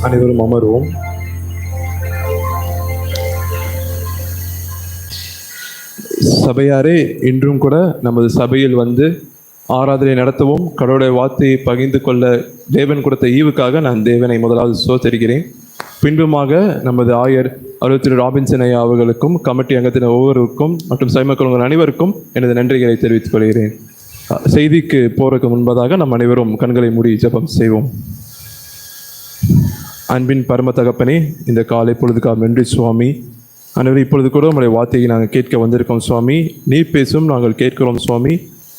அனைவரும் அமர்வோம். சபையாரே, இன்றும் கூட நமது சபையில் வந்து ஆராதனை நடத்தவும் கடவுளுடைய வார்த்தையை பகிர்ந்து கொள்ள தேவன் கொடுத்த ஈவுக்காக நான் தேவனை முதலாவது சோதரிக்கிறேன். பின்புமாக நமது ஆயர் திரு ராபின்சன் ஐயா அவர்களுக்கும் கமிட்டி அங்கத்தினர் ஒவ்வொருவருக்கும் மற்றும் சைமக்கள் அனைவருக்கும் எனது நன்றிகளை தெரிவித்துக் கொள்கிறேன். செய்திக்கு போறதுக்கு முன்பதாக நம் அனைவரும் கண்களை மூடி ஜெபம் செய்வோம். அன்பின் பரம தகப்பனே, இந்த காலை பொழுதுக்காக நன்றி சுவாமி. அனைவரும் இப்பொழுது கூட உங்களுடைய வார்த்தையை நாங்கள் கேட்க வந்திருக்கோம் சுவாமி. நீர் பேசும் நாங்கள் கேட்கிறோம் சுவாமி.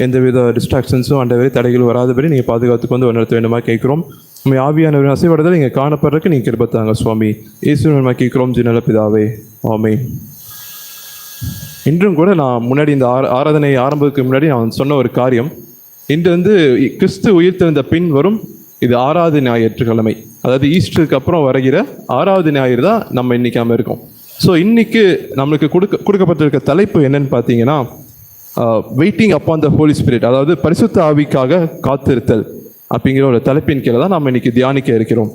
எந்தவித டிஸ்ட்ராக்ஷன்ஸும் ஆண்டவரே தடைகள் வராதபடி நீங்கள் பாதுகாத்துக்கு வந்து நடத்த வேண்டுமா கேட்கிறோம். உண்மை ஆவியானவரின் அசைவடுதல் நீங்கள் காணப்படுறதுக்கு நீங்கள் கிருபத்தாங்க சுவாமி. இயேசுவின் கேட்கிறோம் ஜினல பிதாவே, ஆமென். இன்றும் கூட நான் முன்னாடி இந்த ஆராதனை ஆரம்பத்துக்கு முன்னாடி நான் சொன்ன ஒரு காரியம், இன்று வந்து கிறிஸ்து உயிர்த்தெழுந்த பின் வரும் இது 6வது ஞாயிற்றுக்கிழமை, அதாவது ஈஸ்டருக்கு அப்புறம் வருகிற 6வது ஞாயிறு தான் நம்ம இன்னைக்கு நம்ம இருக்கோம். ஸோ இன்னைக்கு நம்மளுக்கு கொடுக்கப்பட்டிருக்க தலைப்பு என்னன்னு பார்த்தீங்கன்னா, waiting upon the holy spirit, அதாவது பரிசுத்த ஆவிக்காக காத்திருத்தல் அப்படிங்கிற ஒரு தலைப்பின் கீழே தான் நம்ம இன்னைக்கு தியானிக்க இருக்கிறோம்.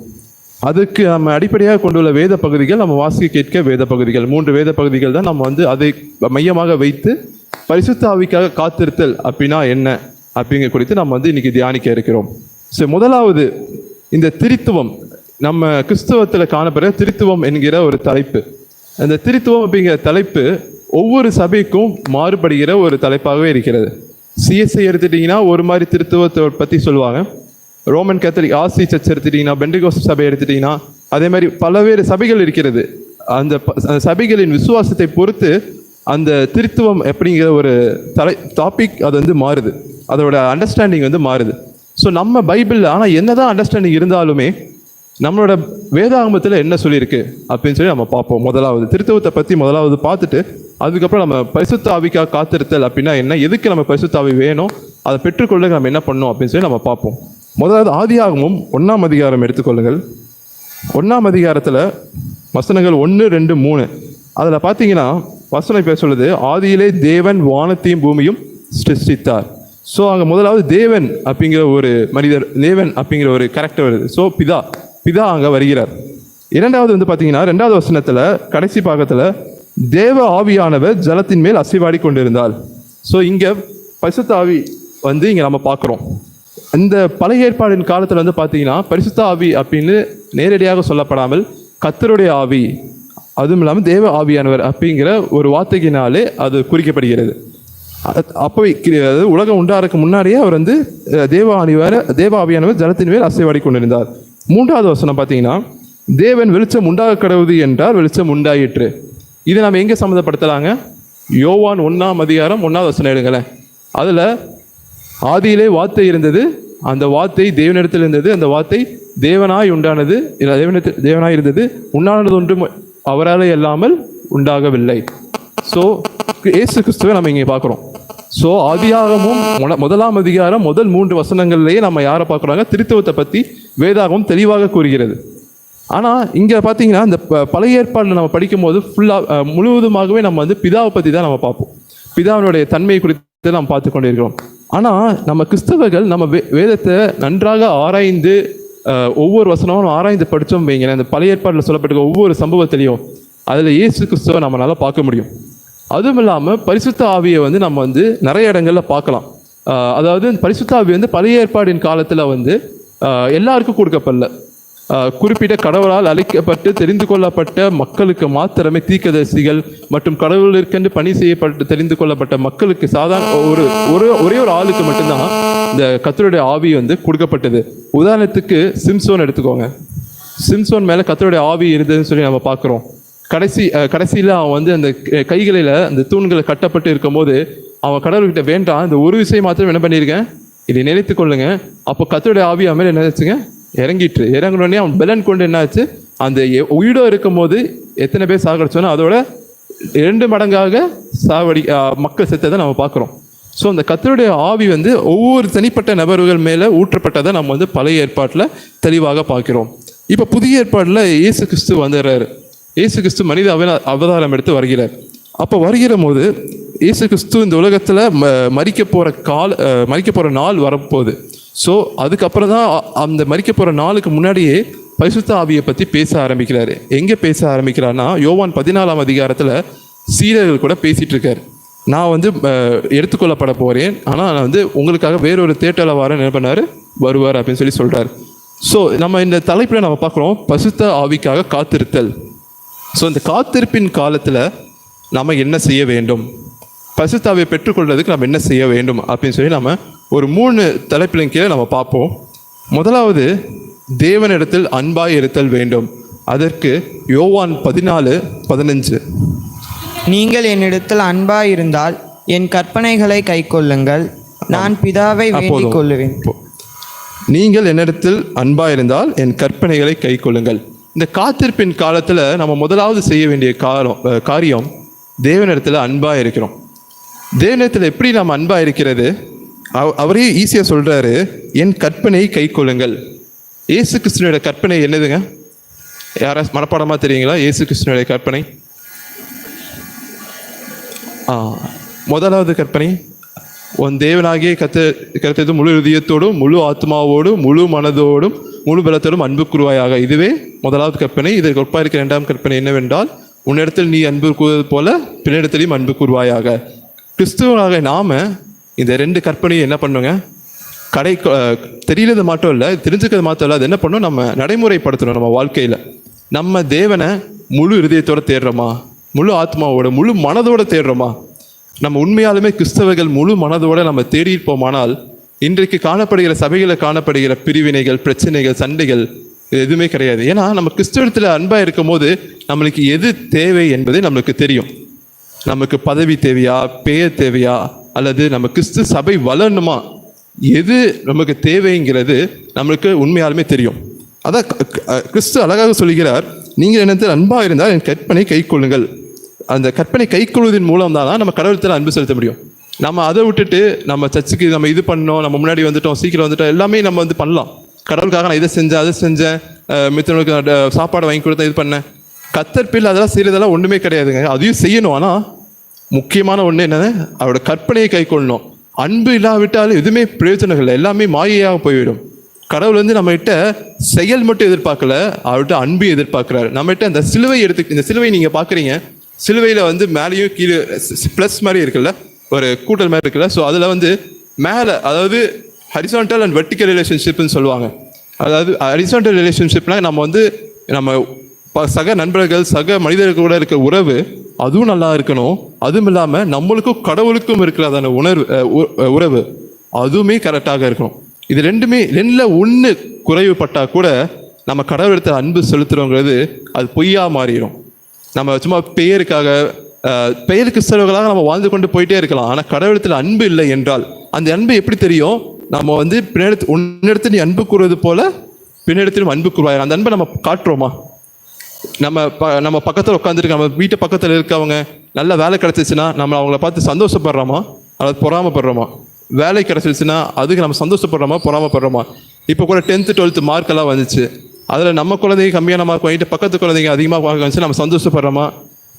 அதுக்கு நம்ம அடிப்படையாக கொண்டுள்ள வேத பகுதிகள், நம்ம வாசிக்க கேட்க வேத பகுதிகள், 3 வேத பகுதிகள் தான் நம்ம வந்து அதை மையமாக வைத்து பரிசுத்த ஆவிக்காக காத்திருத்தல் அப்படின்னா என்ன அப்படிங்கிற குறித்து நம்ம வந்து இன்னைக்கு தியானிக்க இருக்கிறோம். ஸோ முதலாவது இந்த திரித்துவம், நம்ம கிறிஸ்தவத்தில் காணப்படுற திரித்துவம் என்கிற ஒரு தலைப்பு. அந்த திரித்துவம் அப்படிங்கிற தலைப்பு ஒவ்வொரு சபைக்கும் மாறுபடுகிற ஒரு தலைப்பாகவே இருக்கிறது. சிஎஸ்ஐ எடுத்துட்டிங்கன்னா ஒரு மாதிரி திருத்துவத்தை பற்றி சொல்லுவாங்க. ரோமன் கேத்தலிக் ஆர்சி சர்ச் எடுத்துட்டிங்கன்னா, பெண்டகோஸ்ட் சபை எடுத்துட்டிங்கன்னா, அதே மாதிரி பல்வேறு சபைகள் இருக்கிறது. அந்த சபைகளின் விசுவாசத்தை பொறுத்து அந்த திருத்துவம் அப்படிங்கிற ஒரு டாபிக் அது வந்து மாறுது, அதோட அண்டர்ஸ்டாண்டிங் வந்து மாறுது. ஸோ நம்ம பைபிளில் ஆனால் என்னதான் அண்டர்ஸ்டாண்டிங் இருந்தாலுமே நம்மளோட வேதாகமத்தில் என்ன சொல்லியிருக்கு அப்படின்னு சொல்லி நம்ம பார்ப்போம். முதலாவது திருத்துவத்தை பற்றி முதலாவது பார்த்துட்டு அதுக்கப்புறம் நம்ம பரிசுத்த ஆவிக்காக காத்திருத்தல் அப்படின்னா என்ன, எதுக்கு நம்ம பரிசுத்த ஆவி வேணும், அதை பெற்றுக்கொள்ள நம்ம என்ன பண்ணணும் அப்படின்னு சொல்லி நம்ம பார்ப்போம். முதலாவது ஆதியாகமம் 1ஆம் அதிகாரம் எடுத்துக்கொள்ளுங்கள். 1ஆம் அதிகாரத்தில் வசனங்கள் 1, 2, 3 அதில் பார்த்தீங்கன்னா வசனம் பேர் சொல்லுது, ஆதியிலே தேவன் வானத்தையும் பூமியும் சிருஷ்டித்தார். ஸோ அங்கே முதலாவது தேவன் அப்படிங்கிற ஒரு மனிதர், தேவன் அப்படிங்கிற ஒரு கேரக்டர் வருது. ஸோ பிதா அங்கே வருகிறார். இரண்டாவது வந்து பார்த்தீங்கன்னா 2வது வசனத்தில் கடைசி பாகத்தில் தேவ ஆவியானவர் ஜலத்தின் மேல் அசைவாடி கொண்டிருந்தார். ஸோ இங்கே பரிசுத்த ஆவி வந்து இங்கே நம்ம பார்க்குறோம். இந்த பழைய ஏற்பாடின் காலத்தில் வந்து பார்த்தீங்கன்னா பரிசுத்த ஆவி அப்படின்னு நேரடியாக சொல்லப்படாமல் கர்த்தருடைய ஆவி, அதுவும் இல்லாமல் தேவ ஆவியானவர் அப்படிங்கிற ஒரு வார்த்தையினாலே அது குறிக்கப்படுகிறது. அப்போவே உலகம் உண்டாருக்கு முன்னாடியே அவர் வந்து தேவ ஆவியானவர் ஜலத்தின் மேல் அசைவாடி கொண்டிருந்தார். 3வது வசனம் பார்த்தீங்கன்னா, தேவன் வெளிச்சம் உண்டாக கடவுது என்றார், வெளிச்சம் உண்டாயிற்று. இதை நம்ம எங்கே சம்மந்தப்படுத்தலாங்க? யோவான் 1ஆம் அதிகாரம் 1வது வசனம் எடுங்களேன். அதில் ஆதியிலே வார்த்தை இருந்தது, அந்த வார்த்தை தேவனிடத்தில் இருந்தது, அந்த வார்த்தை தேவனாய் உண்டானது, தேவனாய் இருந்தது, உண்டானது ஒன்றும் அவராலே இல்லாமல் உண்டாகவில்லை. ஸோ இயேசு கிறிஸ்துவை நம்ம இங்கே பார்க்குறோம். ஸோ ஆதியாகமும் 1ஆம் அதிகாரம் முதல் 3 வசனங்கள்லேயே நம்ம யாரை பார்க்குறாங்க? திருத்துவத்தை பற்றி வேதாகமும் தெளிவாக கூறுகிறது. ஆனால் இங்கே பார்த்தீங்கன்னா இந்த பழைய ஏற்பாடில் நம்ம படிக்கும்போது ஃபுல்லாக முழுவதுமாகவே நம்ம வந்து பிதாவை பற்றி தான் நம்ம பார்ப்போம். பிதாவினுடைய தன்மை குறித்து நாம் பார்த்து கொண்டு இருக்கிறோம். ஆனால் நம்ம கிறிஸ்தவர்கள் நம்ம வேதத்தை நன்றாக ஆராய்ந்து ஒவ்வொரு வசனமும் ஆராய்ந்து படித்தோம் வைங்களேன், அந்த பழைய ஏற்பாடில் சொல்லப்பட்டிருக்க ஒவ்வொரு சம்பவத்திலையும் அதில் இயேசு கிறிஸ்துவை நம்மளால் பார்க்க முடியும். அதுவும் இல்லாமல் பரிசுத்த ஆவியை வந்து நம்ம வந்து நிறைய இடங்களில் பார்க்கலாம். அதாவது பரிசுத்த ஆவி வந்து பழைய ஏற்பாடின் காலத்தில் வந்து எல்லாருக்கும் கொடுக்கப்படல. குறிப்பிட்ட கடவுளால் அழைக்கப்பட்டு தெரிந்து கொள்ளப்பட்ட மக்களுக்கு மாத்திரமே, தீர்க்கதரிசிகள் மற்றும் கடவுளுக்கென்று பணி செய்யப்பட்டு தெரிந்து கொள்ளப்பட்ட மக்களுக்கு, சாதாரண ஒரே ஒரு ஆளுக்கு மட்டும்தான் இந்த கர்த்தருடைய ஆவி வந்து கொடுக்கப்பட்டது. உதாரணத்துக்கு சிம்சோன் எடுத்துக்கோங்க. சிம்சோன் மேலே கர்த்தருடைய ஆவி இருந்ததுன்னு சொல்லி நம்ம பார்க்குறோம். கடைசியில் அவன் வந்து அந்த கைகளில் அந்த தூண்களை கட்டப்பட்டு இருக்கும்போது அவன் கடவுள்கிட்ட வேண்டாம், இந்த ஒரு விஷயம் மாத்திரம் என்ன பண்ணியிருக்கேன், இதை நினைத்து கொள்ளுங்க. அப்போ கர்த்தருடைய ஆவி அவன் மேலே என்ன ஆச்சுங்க, இறங்கினோடனே அவன் பெலன் கொண்டு என்ன ஆச்சு, அந்த உயிரோ இருக்கும் போது எத்தனை பேர் சாகடிச்சோன்னா அதோட 2 மடங்காக மக்கள் செத்ததை நம்ம பார்க்குறோம். ஸோ அந்த கர்த்தருடைய ஆவி வந்து ஒவ்வொரு தனிப்பட்ட நபர்கள் மேலே ஊற்றப்பட்டதை நம்ம வந்து பழைய ஏற்பாட்டில் தெளிவாக பார்க்கிறோம். இப்போ புதிய ஏற்பாட்டில் இயேசு கிறிஸ்து வந்துடுறாரு. இயேசு கிறிஸ்து மனித அவதாரம் எடுத்து வருகிறார். அப்போ வருகிற போது இயேசு கிறிஸ்து இந்த உலகத்தில் மரிக்க போகிற நாள் வரப்போகுது. ஸோ அதுக்கப்புறம் தான் அந்த மரிக்க போகிற நாளுக்கு முன்னாடியே பரிசுத்த ஆவியை பற்றி பேச ஆரம்பிக்கிறாரு. எங்கே பேச ஆரம்பிக்கிறாருன்னா, யோவான் 14ஆம் அதிகாரத்தில் சீடர்கள் கூட பேசிகிட்டு இருக்காரு. நான் வந்து எடுத்துக்கொள்ளப்பட போகிறேன், ஆனால் நான் வந்து உங்களுக்காக வேறொரு தேட்டல வார என்ன பண்ணார் வருவார் அப்படின்னு சொல்லி சொல்கிறார். ஸோ நம்ம இந்த தலைப்பில் நம்ம பார்க்குறோம் பரிசுத்த ஆவிக்காக காத்திருத்தல். ஸோ இந்த காத்திருப்பின் காலத்தில் நம்ம என்ன செய்ய வேண்டும், பரிசுத்த ஆவியை பெற்றுக்கொள்வதற்கு நம்ம என்ன செய்ய வேண்டும் அப்படின்னு சொல்லி நம்ம ஒரு 3 தலைப்பின் கீழே நம்ம பார்ப்போம். முதலாவது, தேவனிடத்தில் அன்பாய் இருத்தல் வேண்டும். அதற்கு யோவான் 14:15, நீங்கள் என்னிடத்தில் அன்பாய் இருந்தால் என் கற்பனைகளை கைக்கொள்ளுங்கள், நான் பிதாவை வேண்டிக் கொள்ளுவேன். நீங்கள் என்னிடத்தில் அன்பாய் இருந்தால் என் கற்பனைகளை கைக்கொள்ளுங்கள். இந்த காத்திருப்பின் காலத்தில் நம்ம முதலாவது செய்ய வேண்டிய காரியம் தேவனிடத்தில் அன்பாக இருக்கிறோம். தேவனிடத்தில் எப்படி நம்ம அன்பாக இருக்கிறது, அவரே ஈஸியாக சொல்கிறாரு, என் கற்பனையை கைக்கொள்ளுங்கள். இயேசு கிறிஸ்துவோட கற்பனை என்னதுங்க? யாராவது மனப்பாடமாக தெரியுங்களா? இயேசு கிறிஸ்துவோட கற்பனை முதலாவது கற்பனை, உன் தேவனாகிய கர்த்தது முழு இதயத்தோடும் முழு ஆத்மாவோடும் முழு மனதோடும் முழு பலத்தோடும் அன்பு கூறுவாயாக. இதுவே முதலாவது கற்பனை. இதற்கு ஒப்பாக இருக்கிற 2ஆம் கற்பனை என்னவென்றால், உன்னிடத்தில் நீ அன்பு கூறுவது போல பின்னிடத்திலையும் அன்பு கூறுவாயாக. கிறிஸ்துவனாக நாம இந்த 2 கற்பனையும் என்ன பண்ணுங்க, தெரியறது மட்டும் இல்லை, தெரிஞ்சுக்கிறது மட்டும் இல்லை, அது என்ன பண்ணணும், நம்ம நடைமுறைப்படுத்தணும். நம்ம வாழ்க்கையில் நம்ம தேவனை முழு இதயத்தோடு தேடுறோமா, முழு ஆத்மாவோட முழு மனதோட தேடுறோமா? நம்ம உண்மையாலுமே கிறிஸ்தவர்கள் முழு மனதோடு நம்ம தேடியிருப்போமானால் இன்றைக்கு காணப்படுகிற சபைகளில் காணப்படுகிற பிரிவினைகள், பிரச்சனைகள், சண்டைகள் எதுவுமே கிடையாது. ஏன்னா நம்ம கிறிஸ்தவத்தில் அன்பாக இருக்கும் போது நம்மளுக்கு எது தேவை என்பது நம்மளுக்கு தெரியும். நமக்கு பதவி தேவையா, பெயர் தேவையா, அல்லது நம்ம கிறிஸ்து சபை வளரணுமா, எது நமக்கு தேவைங்கிறது நம்மளுக்கு உண்மையாலுமே தெரியும். அதான் கிறிஸ்து அழகாக சொல்கிறார், நீங்கள் என்னத்தில் அன்பாக இருந்தால் என் கற்பனை கை கொள்ளுங்கள். அந்த கற்பனை கை கொள்வதன் மூலம் தான் நம்ம கடவுளத்தில் அன்பு செலுத்த முடியும். நம்ம அதை விட்டுட்டு நம்ம சர்ச்சுக்கு நம்ம இது பண்ணோம், நம்ம முன்னாடி வந்துட்டோம், சீக்கிரம் வந்துட்டோம், எல்லாமே நம்ம வந்து பண்ணலாம். கடவுளுக்காக நான் இதை செஞ்சேன், அதை செஞ்சேன், மித்தவனுக்கு சாப்பாடு வாங்கி கொடுத்தேன், இது பண்ணேன். கத்தற்பில் அதெல்லாம் செய்கிறதெல்லாம் ஒன்றுமே கிடையாதுங்க. அதையும் செய்யணும். ஆனால் முக்கியமான ஒன்று என்னது, அவரோட கற்பனையை கை கொள்ளணும். அன்பு இல்லாவிட்டாலும் எதுவுமே பிரயோஜனம் இல்லை, எல்லாமே மாயையாக போய்விடும். கடவுள் வந்து நம்மகிட்ட செயல் மட்டும் எதிர்பார்க்கல, அவர்கிட்ட அன்பு எதிர்பார்க்குறாரு. நம்மகிட்ட அந்த சிலுவை இந்த சிலுவை நீங்கள் பார்க்குறீங்க, சிலுவையில் வந்து மேலேயும் கீழே ப்ளஸ் மாதிரி இருக்குல்ல, ஒரு கூட்டல் மாதிரி இருக்குல்ல. ஸோ அதில் வந்து மேலே, அதாவது ஹரிசான்டல் அண்ட் வெர்டிக்கல் ரிலேஷன்ஷிப்னு சொல்லுவாங்க. அதாவது ஹரிசான்டல் ரிலேஷன்ஷிப்னா நம்ம வந்து நம்ம சக நண்பர்கள், சக மனிதர்கள் கூட இருக்கிற உறவு அதுவும் நல்லா இருக்கணும். அதுவும் இல்லாமல் நம்மளுக்கும் கடவுளுக்கும் இருக்கிறதான உறவு அதுவுமே கரெக்டாக இருக்கணும். இது ரெண்டில் ஒன்று குறைவுபட்டால் கூட நம்ம கடவுளத்தில் அன்பு செலுத்துகிறோங்கிறது அது பொய்யா மாறிடும். நம்ம சும்மா பெயருக்கு செலவுகளாக நம்ம வாழ்ந்து கொண்டு போயிட்டே இருக்கலாம். ஆனால் கடவுளத்தில் அன்பு இல்லை என்றால் அந்த அன்பு எப்படி தெரியும்? நம்ம வந்து உன்னிடத்தில் நீ அன்பு கூறுவது போல பின்னிடத்திலும் அன்பு கூறுவாங்க. அந்த அன்பை நம்ம காட்டுறோமா? நம்ம பக்கத்தில் உட்காந்துருக்கு, நம்ம வீட்டு பக்கத்தில் இருக்கவங்க நல்ல வேலை கிடச்சிச்சுன்னா நம்ம அவங்கள பார்த்து சந்தோஷப்படுறோமா அல்லது பொறாமப்படுறோமா? வேலை கிடச்சிருச்சுன்னா அதுக்கு நம்ம சந்தோஷப்படுறோமா பொறாமப்படுறோமா? இப்போ கூட 10th 12th மார்க்கெல்லாம் வந்துச்சு, அதில் நம்ம குழந்தைங்க கம்மியான மார்க் வாங்கிட்டு பக்கத்து குழந்தைங்க அதிகமாக மார்க் வந்துச்சு, நம்ம சந்தோஷப்படுறோமா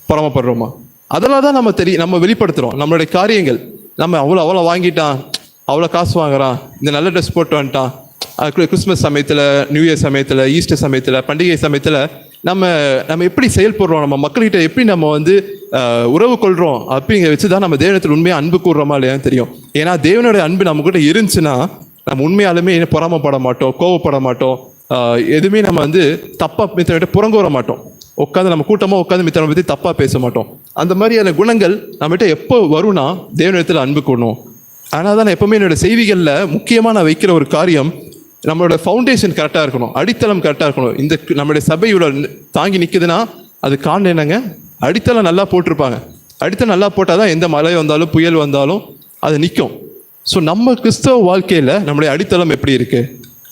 பொறாமப்படுறோமா? அதெல்லாம் தான் நம்ம வெளிப்படுத்துகிறோம் நம்மளுடைய காரியங்கள். நம்ம அவ்வளோ வாங்கிட்டான், அவ்வளோ காசு வாங்குறான், இந்த நல்ல ட்ரெஸ் போட்டு வந்துட்டான், கிறிஸ்மஸ் சமயத்தில், நியூ இயர் சமயத்தில், ஈஸ்டர் சமயத்தில், பண்டிகை சமயத்தில் நம்ம எப்படி செயல்படுறோம், நம்ம மக்கள்கிட்ட எப்படி நம்ம வந்து உறவு கொள்கிறோம் அப்படிங்கிற வச்சு தான் நம்ம தேவனத்தில் உண்மையாக அன்பு கூறுறோமா இல்லையான்னு தெரியும். ஏன்னா தேவனுடைய அன்பு நம்மக்கிட்ட இருந்துச்சுன்னா நம்ம உண்மையாலுமே பொறாமப்பட மாட்டோம், கோவப்பட மாட்டோம், எதுவுமே நம்ம வந்து தப்பாக மித்தவங்கிட்ட புறங்கூற மாட்டோம், நம்ம கூட்டமாக உட்காந்து மித்தவனை பற்றி தப்பாக பேச மாட்டோம். அந்த மாதிரியான குணங்கள் நம்மகிட்ட எப்போ வரும்னா தேவனிடத்தில் அன்பு கூடணும். ஆனால் தான் எப்போவுமே என்னோட செய்திகளில் முக்கியமாக நான் வைக்கிற ஒரு காரியம், நம்மளோட ஃபவுண்டேஷன் கரெக்டாக இருக்கணும், அடித்தளம் கரெக்டாக இருக்கணும். இந்த நம்மளுடைய சபை இவ்வளோ தாங்கி நிற்குதுன்னா அது காரணம் என்னங்க? அடித்தளம் நல்லா போட்டிருப்பாங்க. அடித்தளம் நல்லா போட்டால் தான் எந்த மழை வந்தாலும் புயல் வந்தாலும் அது நிற்கும். ஸோ நம்ம கிறிஸ்தவ வாழ்க்கையில் நம்மளுடைய அடித்தளம் எப்படி இருக்குது?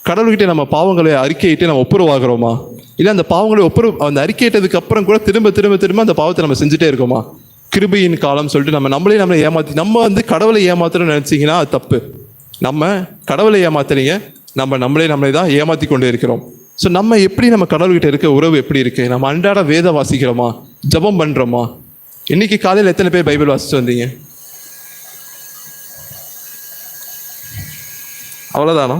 கடவுள்கிட்ட நம்ம பாவங்களை அறிக்கையிட்டு நம்ம ஒப்புரவாகிறோமா? இல்லை அந்த பாவங்களை அந்த அறிக்கையிட்டதுக்கு அப்புறம் கூட திரும்ப அந்த பாவத்தை நம்ம செஞ்சுட்டே இருக்கோமா? கிருபையின் காலம் சொல்லிட்டு நம்மளே ஏமாற்றி நம்ம வந்து கடவுளை ஏமாத்துறோம்னு நினச்சிங்கன்னா அது தப்பு. நம்ம கடவுளை ஏமாத்துறீங்க, நம்மளே தான் ஏமாற்றி கொண்டு இருக்கிறோம். ஸோ நம்ம எப்படி நம்ம கடவுள்கிட்ட இருக்க உறவு எப்படி இருக்கு? நம்ம அன்றாட வேதம் வாசிக்கிறோமா? ஜபம் பண்ணுறோமா? இன்னைக்கு காலையில் எத்தனை பேர் பைபிள் வாசிச்சு வந்தீங்க? அவ்வளோதானா?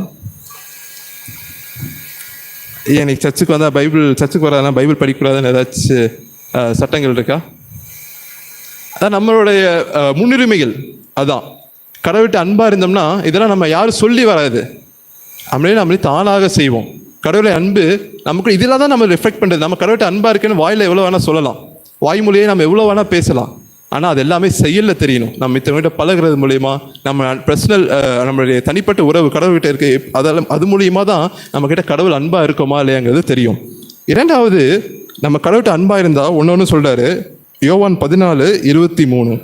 எனக்கு சர்ச்சுக்கு வந்தால் சர்ச்சுக்கு வராதுனா பைபிள் படிக்கக்கூடாதுன்னு ஏதாச்சும் சட்டங்கள் இருக்கா? அதான் நம்மளுடைய முன்னுரிமைகள். அதான் கடவுள்கிட்ட அன்பாக இருந்தோம்னா இதெல்லாம் நம்ம யாரும் சொல்லி வராது, நம்மளே தானாக செய்வோம். கடவுளை அன்பு நமக்கு இதில் தான் நம்ம ரிஃப்ளெக்ட் பண்ணுறது. நம்ம கடவுள்கிட்ட அன்பாக இருக்குன்னு வாயில் எவ்வளோ வேணால் சொல்லலாம், வாய்மொழியே நம்ம எவ்வளோ வேணால் பேசலாம். ஆனால் அது எல்லாமே செயலில் தெரியணும். நம்ம இத்தனை பழகிறது மூலயமா, நம்ம பர்சனல் நம்மளுடைய தனிப்பட்ட உறவு கடவுள்கிட்ட இருக்கு, அது மூலியமாக தான் நம்மக்கிட்ட கடவுள் அன்பாக இருக்கோமா இல்லையாங்கிறது தெரியும். இரண்டாவது, நம்ம கடவுள்கிட்ட அன்பாக இருந்தால் ஒன்று சொல்கிறாரு. யோவான் 14:23.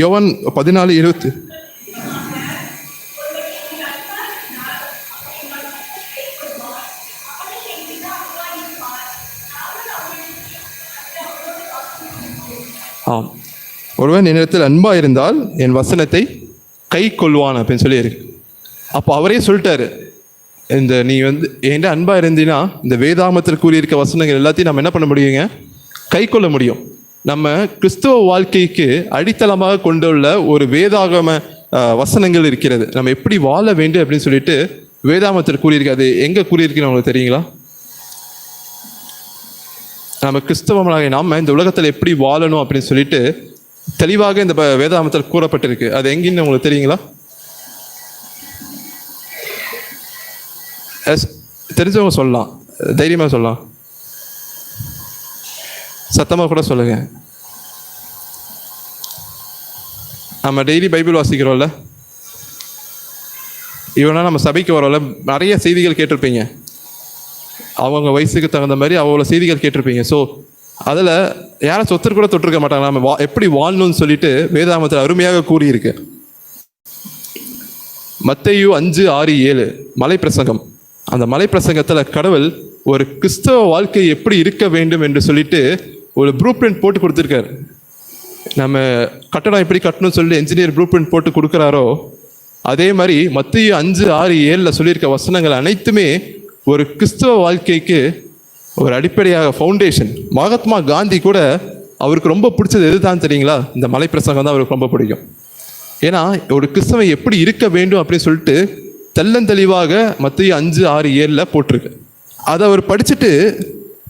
யோவான் 14:20. ஒருவன் என்னிடத்தில் அன்பா இருந்தால் என் வசனத்தை கை கொள்வான் அப்படின்னு சொல்லி இருக்கு. அப்போ அவரே சொல்லிட்டாரு, நீ என்கிட்ட அன்பா இருந்தீன்னா இந்த வேதாகமத்தில் கூறியிருக்க வசனங்கள் எல்லாத்தையும் நம்ம என்ன பண்ண முடியுங்க? கை கொள்ள முடியும். நம்ம கிறிஸ்துவ வாழ்க்கைக்கு அடித்தளமாக கொண்டுள்ள ஒரு வேதாகம வசனங்கள் இருக்கிறது. நம்ம எப்படி வாழ வேண்டும் அப்படின்னு சொல்லிட்டு வேதாகமத்தில் கூறியிருக்கு. அது எங்கே கூறியிருக்குன்னு உங்களுக்கு தெரியுங்களா? நம்ம கிறிஸ்தவங்களாக நாம் இந்த உலகத்தில் எப்படி வாழணும் அப்படின்னு சொல்லிட்டு தெளிவாக இந்த வேதாகமத்தில் கூறப்பட்டிருக்கு. அது எங்கேன்னு உங்களுக்கு தெரியுங்களா? தெரிஞ்சவங்க சொல்லலாம், தைரியமாக சொல்லலாம், சத்தமாக கூட சொல்லுங்க. நம்ம டெய்லி பைபிள் வாசிக்கிறோம்ல, இவனா நம்ம சபைக்கு வரோம்ல, நிறைய செய்திகள் கேட்டிருப்பீங்க. அவங்க வயசுக்கு தகுந்த மாதிரி அவ்வளோ செய்திகள் கேட்டிருப்பீங்க. ஸோ அதில் யாரும் சொத்தர் கூட தொட்டிருக்க மாட்டாங்க. நம்ம எப்படி வாழணும்னு சொல்லிட்டு வேதாகமத்தில் அருமையாக கூறியிருக்கு. மத்தேயு 5:6-7 மலை பிரசங்கம். அந்த மலை பிரசங்கத்தில் கடவுள் ஒரு கிறிஸ்தவ வாழ்க்கை எப்படி இருக்க வேண்டும் என்று சொல்லிட்டு ஒரு ப்ளூ பிரிண்ட் போட்டு கொடுத்துருக்காரு. நம்ம கட்டடம் எப்படி கட்டணும்னு சொல்லி என்ஜினியர் ப்ளூ பிரிண்ட் போட்டு கொடுக்குறாரோ அதே மாதிரி மத்தேயு 5:6-7 சொல்லியிருக்க வசனங்கள் அனைத்துமே ஒரு கிறிஸ்தவ வாழ்க்கைக்கு ஒரு அடிப்படையாக ஃபவுண்டேஷன். மகாத்மா காந்தி கூட அவருக்கு ரொம்ப பிடிச்சது எது தான் தெரியுங்களா? இந்த மலை பிரசங்கம் தான் அவருக்கு ரொம்ப பிடிக்கும். ஏன்னா ஒரு கிறிஸ்தவன் எப்படி இருக்க வேண்டும் அப்படின்னு சொல்லிட்டு தெள்ளந்தெளிவாக மத்தேயு 5:6-7 போட்டிருக்கு. அதை அவர் படிச்சுட்டு,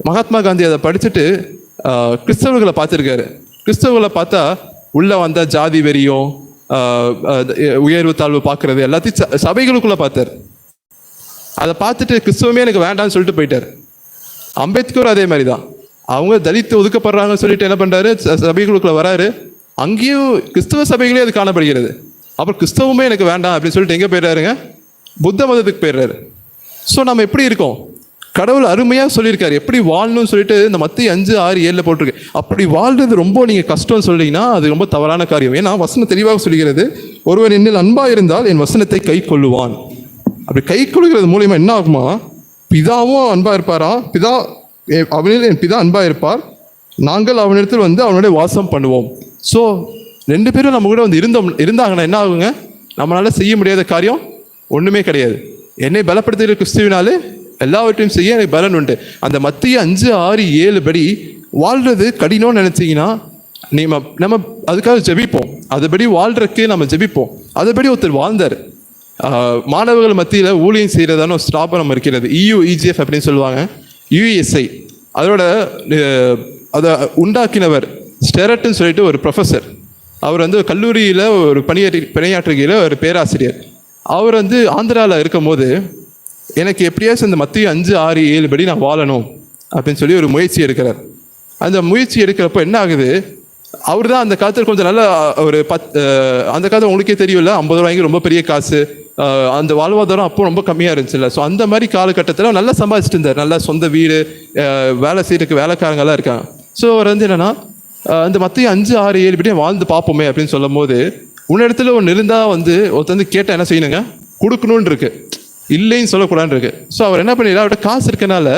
மகாத்மா காந்தி அதை படிச்சுட்டு கிறிஸ்தவர்களை பார்த்துருக்காரு. கிறிஸ்தவர்களை பார்த்தா உள்ளே வந்தால் ஜாதி வெறியும் உயர்வு தாழ்வு பார்க்குறது எல்லாத்தையும் சபைகளுக்குள்ளே பார்த்தார். அதை பார்த்துட்டு கிறிஸ்தவமே எனக்கு வேண்டாம்னு சொல்லிட்டு போயிட்டார். அம்பேத்கர் அதே மாதிரி தான். அவங்க தலித்து ஒதுக்கப்படுறாங்கன்னு சொல்லிட்டு என்ன பண்ணுறாரு, சபைகளுக்குள்ள வராரு. அங்கேயும் கிறிஸ்தவ சபைகளே அது காணப்படுகிறது. அப்புறம் கிறிஸ்தவமே எனக்கு வேண்டாம் அப்படின்னு சொல்லிட்டு எங்கே போயிடுறாருங்க? புத்த மதத்துக்கு போயிடுறாரு. ஸோ நம்ம எப்படி இருக்கோம்? கடவுள் அருமையாக சொல்லியிருக்காரு எப்படி வாழணும்னு சொல்லிட்டு இந்த மத்தேயு 5:6-7 போட்டிருக்கு. அப்படி வாழ்றது ரொம்ப நீங்கள் கஷ்டம்னு சொல்லிங்கன்னா அது ரொம்ப தவறான காரியம். ஏன்னா வசனம் தெளிவாக சொல்லுகிறது, ஒருவன் என்னில் அன்பாக இருந்தால் என் வசனத்தை கை கொள்ளுவான். அப்படி கை கொள்கிறது மூலியமா என்ன ஆகுமா? பிதாவும் அன்பா இருப்பாரா, அவனில் என் பிதா அன்பா இருப்பார், நாங்கள் அவனிடத்தில் அவனுடைய வாசம் பண்ணுவோம். ஸோ 2 பேரும் நம்ம கூட இருந்தாங்கன்னா என்ன ஆகுங்க? நம்மளால செய்ய முடியாத காரியம் ஒண்ணுமே கிடையாது. என்னை பலப்படுத்துகிற கிறிஸ்துவினாலே எல்லாவற்றையும் செய்ய எனக்கு பலன் உண்டு. அந்த மத்தேயு 5:6-7 படி வாழ்றது கடினம்னு நினைச்சீங்கன்னா நம்ம அதுக்காக ஜெபிப்போம். அதுபடி வாழ்றதுக்கு நம்ம ஜெபிப்போம். அதுபடி ஒருத்தர் வாழ்ந்தார். மாணவர்கள் மத்தியில் ஊழியம் செய்கிறதான ஒரு ஸ்தாபனம் இருக்கிறது, EGF அப்படின்னு சொல்லுவாங்க, UESI. அதோட அதை உண்டாக்கினவர் ஸ்டெரட்னு சொல்லிட்டு ஒரு ப்ரொஃபஸர். அவர் கல்லூரியில் ஒரு பணியாற்றுகிற ஒரு பேராசிரியர். அவர் ஆந்திராவில் இருக்கும் போது எனக்கு எப்படியாச்சும் இந்த மத்தேயு 5:6-7 படி நான் வாழணும் அப்படின்னு சொல்லி ஒரு முயற்சி எடுக்கிறார். அந்த முயற்சி எடுக்கிறப்போ என்ன ஆகுது, அவர் தான் அந்த காலத்தில் கொஞ்சம் நல்ல ஒரு அந்த காலத்தில் உங்களுக்கே தெரியும்ல, 50 ரூபாய்க்கு ரொம்ப பெரிய காசு. அந்த வாழ்வாதாரம் அப்போ ரொம்ப கம்மியாக இருந்துச்சுல்ல. ஸோ அந்த மாதிரி காலகட்டத்தில் நல்லா சம்பாதிச்சுட்டு இருந்தார். நல்லா சொந்த வீடு, வேலை செய்யறதுக்கு வேலைக்காரங்கெல்லாம் இருக்காங்க. ஸோ அவர் என்னன்னா அந்த மத்தேயு 5:6-7 படி வாழ்ந்து பார்ப்போமே அப்படின்னு சொல்லும் போது, உன்னிடத்துல ஒன்று இருந்தால் ஒருத்தர் கேட்டால் என்ன செய்யணுங்க? கொடுக்கணும்னு இருக்கு, இல்லைன்னு சொல்லக்கூடாதுன்னு இருக்கு. ஸோ அவர் என்ன பண்ணிடுறாரு, அவர்கிட்ட காசு இருக்கனால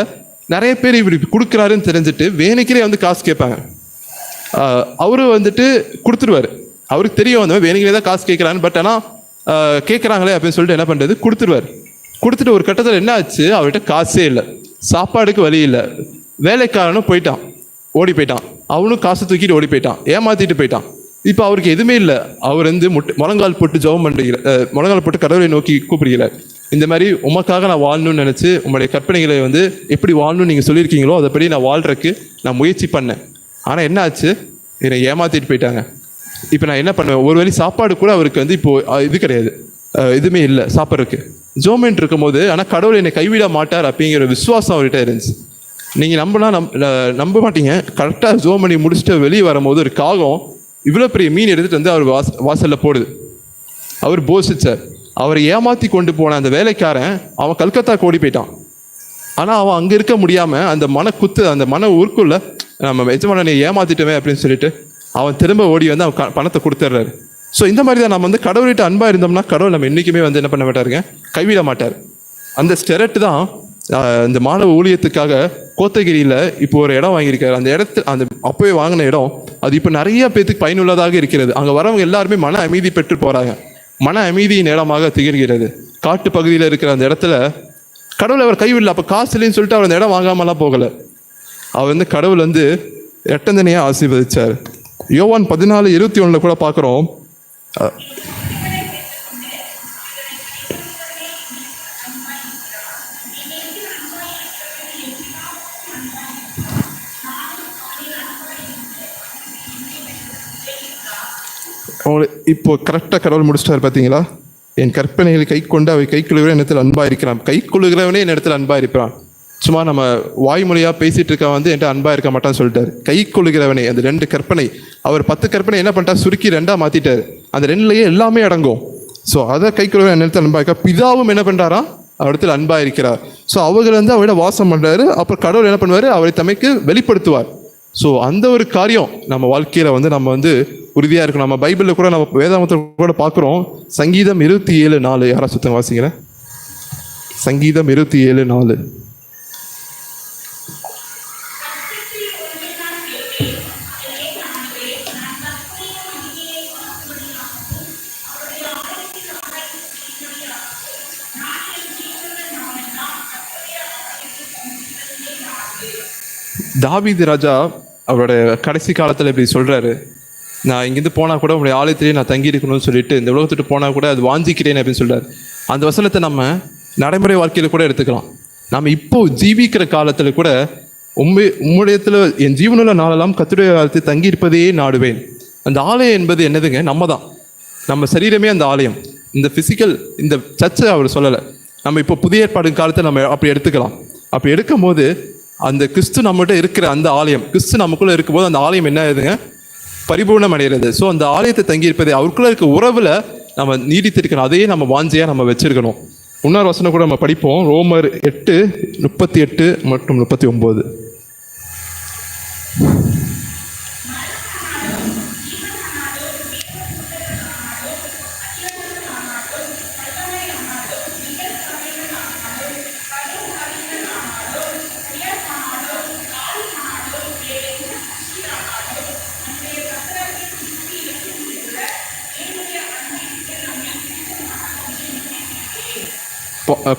நிறைய பேர் இப்படி கொடுக்குறாருன்னு தெரிஞ்சுட்டு வேணிக்கிறே காசு கேட்பாங்க. அவரு கொடுத்துருவாரு. அவருக்கு தெரியும் வேணுங்களே தான் காசு கேட்குறான்னு. பட் ஆனால் கேட்குறாங்களே அப்படின்னு சொல்லிட்டு என்ன பண்ணுறது, கொடுத்துருவார். கொடுத்துட்டு ஒரு கட்டத்தில் என்ன ஆச்சு, அவர்கிட்ட காசே இல்லை, சாப்பாடுக்கு வழி இல்லை. வேலைக்காரனும் ஓடி போயிட்டான். அவனும் காசு தூக்கிட்டு ஓடி போயிட்டான், ஏமாத்திட்டு போயிட்டான். இப்போ அவருக்கு எதுவுமே இல்லை. அவர் முழங்கால் போட்டு ஜெபம் பண்ணுகிறார், முழங்கால் போட்டு கடவுளை நோக்கி கூப்பிடுகிறார். இந்த மாதிரி உமக்காக நான் வாழணும்னு நினச்சி உங்களுடைய கற்பனைகளை வந்து எப்படி வாழணும்னு நீங்கள் சொல்லியிருக்கீங்களோ அதைப்படி நான் வாழ்றதுக்கு நான் முயற்சி பண்ணேன். ஆனால் என்ன ஆச்சு, என்னை ஏமாற்றிட்டு போயிட்டாங்க. இப்போ நான் என்ன பண்ணுவேன், ஒரு வேளை சாப்பாடு கூட அவருக்கு வந்து இப்போது இது கிடையாது, எதுவுமே இல்லை சாப்பிட்றதுக்கு. ஜோமெண்ட் இருக்கும்போது ஆனால் கடவுள் என்னை கைவிட மாட்டார் அப்படிங்கிற விசுவாசம் அவர்கிட்ட இருந்துச்சு. நீங்கள் நம்ப மாட்டீங்க, கரெக்டாக ஜோம் பண்ணி முடிச்சுட்டு வெளியே வரும்போது ஒரு காகம் இவ்வளோ பெரிய மீன் எடுத்துகிட்டு வந்து அவர் வாசலில் போடுது. அவர் போசிச்சார். அவரை ஏமாற்றி கொண்டு போன அந்த வேலைக்காரன் அவன் கல்கத்தாக்கு ஓடி போயிட்டான். ஆனால் அவன் அங்கே இருக்க முடியாமல் அந்த அந்த மன ஊருக்குள்ள நம்ம எஜமானனை ஏமாற்றிட்டோமே அப்படின்னு சொல்லிட்டு அவன் திரும்ப ஓடி வந்து அவன் பணத்தை கொடுத்துட்றாரு. ஸோ இந்த மாதிரி தான் நம்ம வந்து கடவுள்கிட்ட அன்பாக இருந்தோம்னா கடவுள் நம்ம என்றைக்குமே வந்து என்ன பண்ண மாட்டாருங்க, கைவிட மாட்டார். அந்த ஸ்டெரட் தான் இந்த மாணவ ஊழியத்துக்காக கோத்தகிரியில் இப்போ ஒரு இடம் வாங்கியிருக்காரு. அந்த அந்த அப்போவே வாங்கின இடம் அது இப்போ நிறைய பேத்துக்கு பயனுள்ளதாக இருக்கிறது. அங்கே வரவங்க எல்லாருமே மன அமைதி பெற்று போகிறாங்க. மன அமைதியின் இடமாக திகழ்கிறது. காட்டு பகுதியில் இருக்கிற அந்த இடத்துல கடவுள் அவர் கைவிடல. அப்போ காசு இல்லைன்னு சொல்லிட்டு அவர் அந்த இடம் வாங்காமலாம் போகலை. அவர் வந்து கடவுள் வந்து எட்டந்தனையாக ஆசீர்வதிச்சார். யோவான் 14:21 கூட பார்க்குறோம். இப்போ கரெக்டாக கடவுள் முடிச்சிட்டார் பார்த்தீங்களா, என் கற்பனைகளை கை கொண்டு அவை கை கொள்ளுகிற இடத்துல அன்பாக இருக்கிறான். கை கொள்ளுகிறவனே என் இடத்துல அன்பாக இருப்பான். சும்மா நம்ம வாய்மொழியாக பேசிகிட்டு இருக்க வந்து என்கிட்ட அன்பாக இருக்க மாட்டான்னு சொல்லிட்டார். கை கொள்ளுகிறவனே, அந்த 2 கற்பனை, அவர் 10 கற்பனை என்ன பண்ணிட்டார், சுருக்கி 2ஆக மாற்றிட்டார். அந்த 2லயே எல்லாமே அடங்கும். ஸோ அதை கை கொள்ளுகிற என் இடத்துல அன்பாக இருக்கா. பிதாவும் என்ன பண்ணுறாரா, அவரிடத்தில் அன்பாக இருக்கிறார். ஸோ அவர்கள் வந்து அவரிட வாசம் பண்ணுறாரு. அப்புறம் கடவுள் என்ன பண்ணுவார், அவரை தமைக்கு வெளிப்படுத்துவார். ஸோ அந்த ஒரு காரியம் நம்ம வாழ்க்கையில் வந்து நம்ம வந்து உறுதியாக இருக்கணும். நம்ம பைபிளில் கூட நம்ம வேதாமத்தில் கூட பார்க்குறோம். சங்கீதம் 27:4 யாரா சுத்தம் வாசிக்கிறேன். சங்கீதம் 27:4. தாவீது ராஜா அவரோட கடைசி காலத்தில் இப்படி சொல்கிறாரு, நான் இங்கேருந்து போனால் கூட உங்களுடைய ஆலயத்திலேயே நான் தங்கி இருக்கணும்னு சொல்லிட்டு இந்த உலகத்துட்டு போனால் கூட அது வாஞ்சிக்கிறேன் அப்படின்னு சொல்கிறார். அந்த வசனத்தை நம்ம நடைமுறை வாழ்க்கையில் கூட எடுத்துக்கலாம். நம்ம இப்போ ஜீவிக்கிற காலத்தில் கூட உம்முடையத்தில் என் ஜீவனுள்ள நாளெல்லாம் கர்த்தருடைய காலத்தில் தங்கி இருப்பதையே நாடுவேன். அந்த ஆலயம் என்பது என்னதுங்க, நம்ம தான். நம்ம சரீரமே அந்த ஆலயம். இந்த ஃபிசிக்கல் இந்த சர்ச்சை அவர் சொல்லலை. நம்ம இப்போ புதிய ஏற்பாடு காலத்தை நம்ம அப்படி எடுத்துக்கலாம். அப்படி எடுக்கும் போது அந்த கிறிஸ்து நம்மகிட்ட இருக்கிற அந்த ஆலயம், கிறிஸ்து நமக்குள்ளே இருக்கும்போது அந்த ஆலயம் என்ன ஆகுதுங்க, பரிபூர்ணம் அடைகிறது. ஸோ அந்த ஆலயத்தை தங்கியிருப்பதை அவருக்குள்ளே இருக்க உறவில் நம்ம நீடித்திருக்கணும். அதையே நம்ம வாஞ்சியாக நம்ம வச்சிருக்கணும். இன்னொரு வசனம் கூட நம்ம படிப்போம். ரோமர் 8:38 மற்றும் 39.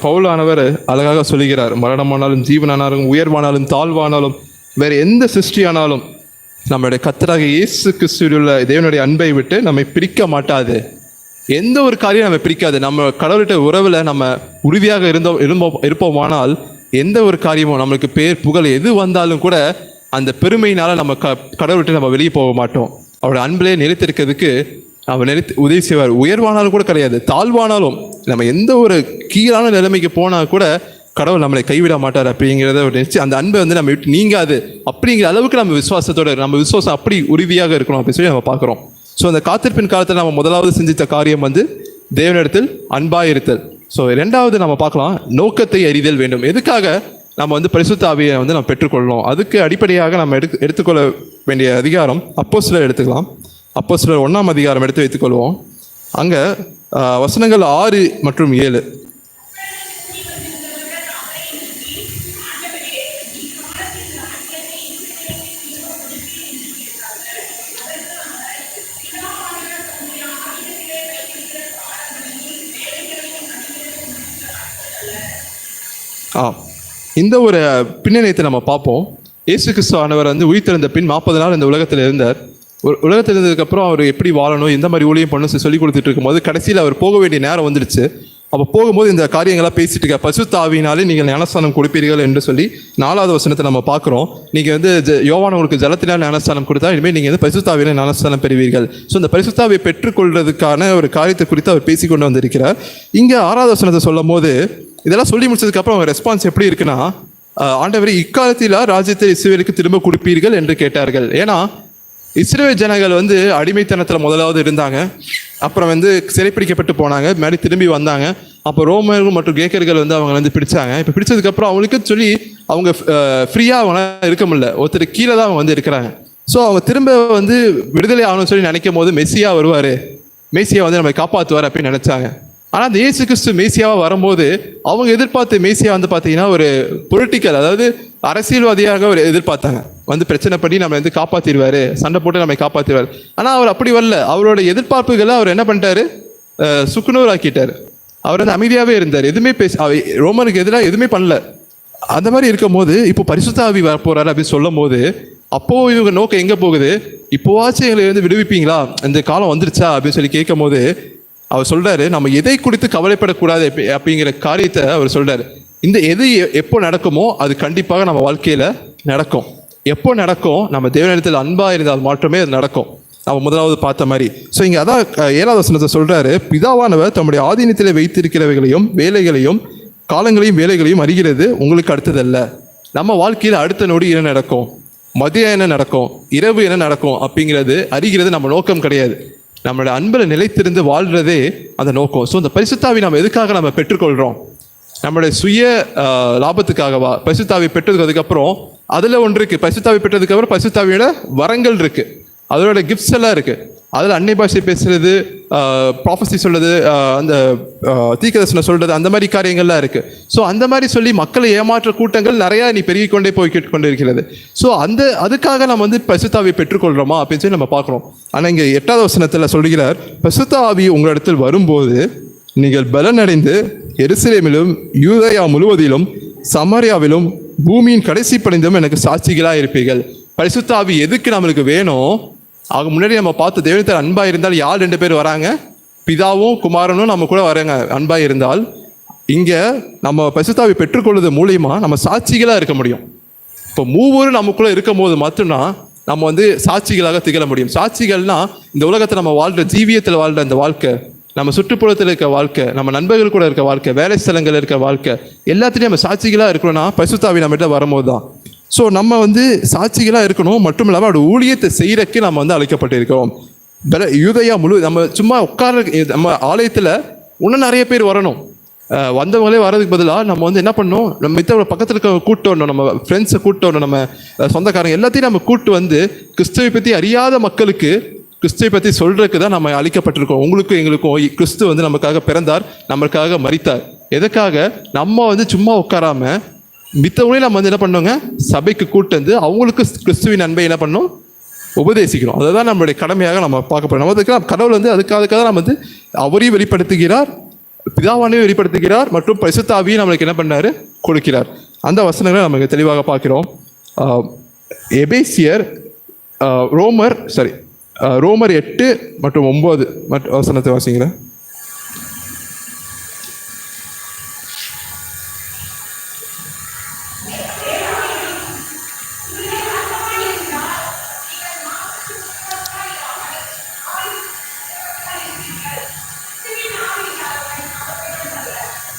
பவுலானவர் அழகாக சொல்லுகிறார், மரணமானாலும் ஜீவனானாலும் உயர்வானாலும் தாழ்வானாலும் வேறு எந்த சிருஷ்டியானாலும் நம்மளுடைய கர்த்தராகிய இயேசு கிறிஸ்துவிலுள்ள தேவனுடைய அன்பை விட்டு நம்மை பிரிக்க மாட்டாது. எந்த ஒரு காரியம் நம்ம பிரிக்காது. நம்ம கடவுள்கிட்ட உறவில் நம்ம உறுதியாக இருப்போமானால் எந்த ஒரு காரியமும் நம்மளுக்கு பேர் புகழ் எது வந்தாலும் கூட அந்த பெருமையினால் நம்ம கடவுள்கிட்ட நம்ம வெளியே போக மாட்டோம். அவருடைய அன்பிலே நிலைத்திருக்கிறதுக்கு அவர் உதவி செய்வார். உயர்வானாலும் கூட கிடையாது, தாழ்வானாலும் நம்ம எந்த ஒரு கீழான நிலைமைக்கு போனால் கூட கடவுள் நம்மளை கைவிட மாட்டார் அப்படிங்கிறத நினைச்சு அந்த அன்பை வந்து நம்ம விட்டு நீங்காது அப்படிங்கிற அளவுக்கு நம்ம விசுவாசத்தோட நம்ம விசுவாசம் அப்படி உறுதியாக இருக்கணும் அப்படின்னு சொல்லி நம்ம பார்க்குறோம். ஸோ அந்த காத்திருப்பின் காலத்தில் நம்ம முதலாவது சிந்தித்த காரியம் வந்து தேவனிடத்தில் அன்பாக இருத்தல். ஸோ 2வது நம்ம பார்க்கலாம், நோக்கத்தை அறிதல் வேண்டும். எதுக்காக நம்ம வந்து பரிசுத்த ஆவியை வந்து நம்ம பெற்றுக்கொள்ளணும், அதுக்கு அடிப்படையாக நம்ம எடுத்துக்கொள்ள வேண்டிய அதிகாரம் அப்போஸ்தலர் எடுத்துக்கலாம். அப்போஸ்தலர் 1ஆம் அதிகாரம் எடுத்து வைத்துக்கொள்வோம். அங்கே வசனங்கள் 6 மற்றும் 7. இந்த ஒரு பின்னணியத்தை நம்ம பார்ப்போம். இயேசு கிறிஸ்து ஆனவர் வந்து உயிர்த்தெழுந்த பின் 40 நாள் இந்த உலகத்தில் இருந்தார். உலகத்தில் இருந்ததுக்கப்புறம் அவர் எப்படி வாழணும், எந்த மாதிரி ஊழியம் பண்ணணும் சொல்லி கொடுத்துட்டு இருக்கும்போது கடைசியில் அவர் போக வேண்டிய நேரம் வந்துடுச்சு. அப்போ போகும்போது இந்த காரியங்களாக பேசிட்டு இருக்க பரிசுத்த ஆவியினாலே நீங்கள் ஞானஸ்தானம் கொடுப்பீர்கள் என்று சொல்லி 4வது வசனத்தை நம்ம பார்க்குறோம். நீங்கள் வந்து யோவான் உங்களுக்கு ஜலத்தினால் ஞானஸ்தானம் கொடுத்தா இனிமேல் நீங்கள் வந்து பரிசுத்த ஆவியில ஞானஸ்தானம் பெறுவீர்கள். ஸோ இந்த பரிசுத்த ஆவியை பெற்றுக்கொள்றதுக்கான ஒரு காரியத்தை குறித்து அவர் பேசிக்கொண்டு வந்திருக்கிறார். இங்கே 6வது வசனத்தை சொல்லும் போது இதெல்லாம் சொல்லி முடிச்சதுக்கப்புறம் அவங்க ரெஸ்பான்ஸ் எப்படி இருக்குன்னா, ஆண்டவரே இக்காலத்தில் ராஜ்யத்தை இஸ்ரவேலுக்கு திரும்ப கொடுப்பீர்கள் என்று கேட்டார்கள். ஏன்னா இஸ்ரவேல் ஜனங்கள் வந்து அடிமைத்தனத்தில் முதலாவது இருந்தாங்க, அப்புறம் வந்து சிறைப்பிடிக்கப்பட்டு போனாங்க, முன்னாடி திரும்பி வந்தாங்க. அப்போ ரோமர்கள் மற்றும் கிரேக்கர்கள் வந்து அவங்க வந்து பிடிச்சாங்க. இப்போ பிடிச்சதுக்கப்புறம் அவங்களுக்கு சொல்லி அவங்க ஃப்ரீயாக அவங்க இருக்க முடியல, ஒருத்தர் கீழே தான் அவங்க வந்து இருக்கிறாங்க. ஸோ அவங்க திரும்ப வந்து விடுதலை ஆகணும்னு சொல்லி நினைக்கும் போது மெஸ்ஸியா வருவார், மேசியா வந்து நம்ம காப்பாற்றுவார் அப்படின்னு நினச்சாங்க. ஆனால் அந்த இயேசு கிறிஸ்து மேசியாவாக வரும்போது அவங்க எதிர்பார்த்து மேசியா வந்து பார்த்தீங்கன்னா ஒரு பொலிட்டிக்கல், அதாவது அரசியல்வாதியாக ஒரு எதிர்பார்த்தாங்க, வந்து பிரச்சனை பண்ணி நம்ம வந்து காப்பாற்றிடுவார், சண்டை போட்டு நம்ம காப்பாற்றிடுவார். ஆனால் அவர் அப்படி வரல. அவரோட எதிர்பார்ப்புகளை அவர் என்ன பண்ணிட்டாரு, சுக்குநூறு ஆக்கிட்டார். அவர் வந்து அமைதியாகவே இருந்தார், எதுவுமே ரோமனுக்கு எதிராக எதுவுமே பண்ணல. அந்த மாதிரி இருக்கும் போது இப்போ பரிசுத்த ஆவி வர போறாரு அப்படின்னு சொல்லும் போது அப்போ இவங்க நோக்கம் எங்கே போகுது, இப்போவாச்சும் எங்களை வந்து விடுவிப்பீங்களா, இந்த காலம் வந்துருச்சா அப்படின்னு சொல்லி கேட்கும் போது அவர் சொல்றாரு, நம்ம எதை குறித்து கவலைப்படக்கூடாது அப்படிங்கிற காரியத்தை அவர் சொல்றாரு. இந்த எது எப்போ நடக்குமோ அது கண்டிப்பாக நம்ம வாழ்க்கையில நடக்கும். எப்போ நடக்கும், நம்ம தேவனிடத்தில் அன்பா இருந்தால் மட்டுமே அது நடக்கும். நம்ம முதலாவது பார்த்த மாதிரி. ஸோ இங்கே அதான் 7வது வசனத்தை சொல்றாரு, பிதாவானவர் தம்முடைய ஆதீனத்தில் வைத்திருக்கிறவைகளையும் வேலைகளையும் காலங்களையும் வேலைகளையும் அறிகிறது, உங்களுக்கு அடுத்ததல்ல. நம்ம வாழ்க்கையில் அடுத்த நொடி என்ன நடக்கும், மதியம் என்ன நடக்கும், இரவு என்ன நடக்கும் அப்படிங்கிறது அறிகிறது நம்ம நோக்கம் கிடையாது. நம்மளோட அன்பில் நிலைத்திருந்து வாழ்றதே அந்த நோக்கம். ஸோ இந்த பரிசுத்தாவி நம்ம எதுக்காக நம்ம பெற்றுக்கொள்கிறோம், நம்மளுடைய சுய லாபத்துக்காகவா? பரிசுத்தாவி பெற்றதுக்கப்புறம் அதில் ஒன்று இருக்குது, பரிசுத்தாவி பெற்றதுக்கப்புறம் பரிசுத்தாவியோட வரங்கள் இருக்குது, அதோட கிஃப்ட்ஸ் எல்லாம் இருக்குது. அதில் அன்னை பாஷை பேசுறது, ப்ராஃபஸி சொல்றது, அந்த தீர்க்கதரிசனம் சொல்றது, அந்த மாதிரி காரியங்கள்லாம் இருக்குது. ஸோ அந்த மாதிரி சொல்லி மக்களை ஏமாற்ற கூட்டங்கள் நிறையா நீ பெருகிக் கொண்டே போய் கொண்டு இருக்கிறது. ஸோ அதுக்காக நம்ம வந்து பரிசுத்த பெற்றுக்கொள்கிறோமா அப்படின்னு சொல்லி நம்ம பார்க்குறோம். ஆனால் இங்கே 8வது வசனத்தில் சொல்கிறார், பரிசுத்த ஆவி உங்களிடத்தில் வரும்போது நீங்கள் பலனடைந்து எருசலேமிலும் யூதேயா முழுவதிலும் சமாரியாவிலும் பூமியின் கடைசி படைந்தும் எனக்கு சாட்சிகளாக இருப்பீர்கள். பரிசுத்த ஆவி எதுக்கு நம்மளுக்கு வேணும்? ஆக முன்னாடி நம்ம பார்த்து தேவனிடத்தில் அன்பாக இருந்தால் யார் 2 பேர் வராங்க, பிதாவும் குமாரனும் நம்ம கூட வராங்க. அன்பாக இருந்தால் இங்கே நம்ம பரிசுத்த ஆவி பெற்றுக்கொள்வது மூலியமா நம்ம சாட்சிகளாக இருக்க முடியும். இப்போ மூவரும் நமக்குள்ளே இருக்கும் போது மட்டும்தான் நம்ம வந்து சாட்சிகளாக திகழ முடியும். சாட்சிகள்னா இந்த உலகத்தை நம்ம வாழ்கிற ஜீவியத்தில் வாழ்கிற அந்த வாழ்க்கை, நம்ம சுற்றுப்புறத்தில் இருக்க வாழ்க்கை, நம்ம நண்பர்கள் கூட இருக்க வாழ்க்கை, வேலை ஸ்தலங்கள் இருக்க வாழ்க்கை, எல்லாத்துலேயும் நம்ம சாட்சிகளாக இருக்கணும்னா பரிசுத்த ஆவி நம்மகிட்ட வரும்போது தான். ஸோ நம்ம வந்து சாட்சிகளாக இருக்கணும். மட்டும் இல்லாமல் அவரோட ஊழியத்தை செய்கிறக்கு நம்ம வந்து அழைக்கப்பட்டிருக்கிறோம். யூதேயா முழு நம்ம சும்மா உட்கார நம்ம ஆலயத்தில் இன்னும் நிறைய பேர் வரணும். வந்தவங்களே வர்றதுக்கு பதிலாக நம்ம வந்து என்ன பண்ணணும், நம்ம மித்த பக்கத்தில் இருக்க கூட்டு வரணும், நம்ம ஃப்ரெண்ட்ஸை கூட்டு வரணும், நம்ம சொந்தக்காரங்க எல்லாத்தையும் நம்ம கூட்டு வந்து கிறிஸ்துவை பற்றி அறியாத மக்களுக்கு கிறிஸ்துவை பற்றி சொல்கிறதுக்கு தான் நம்ம அழைக்கப்பட்டிருக்கோம். உங்களுக்கும் எங்களுக்கும் கிறிஸ்து வந்து நமக்காக பிறந்தார், நமக்காக மரித்தார். எதுக்காக? நம்ம வந்து சும்மா உட்காராம மித்தவங்களையும் நம்ம வந்து என்ன பண்ணோங்க, சபைக்கு கூட்டு வந்து அவங்களுக்கு கிறிஸ்துவின் அன்பை என்ன பண்ணோம், உபதேசிக்கிறோம். அதுதான் நம்மளுடைய கடமையாக நம்ம பார்க்க போகிறோம். நம்ம கடவுள் வந்து அதுக்காக நம்ம வந்து அவரையும் வெளிப்படுத்துகிறார், பிதாவானையும் வெளிப்படுத்துகிறார், மற்றும் பரிசுத்த ஆவியும் நம்மளுக்கு என்ன பண்ணாரு, கொடுக்கிறார். அந்த வசனங்களை நமக்கு தெளிவாக பார்க்கிறோம். எபேசியர் ரோமர் 8 மற்றும் 9 வசனத்தை வாசிக்கிறேன்.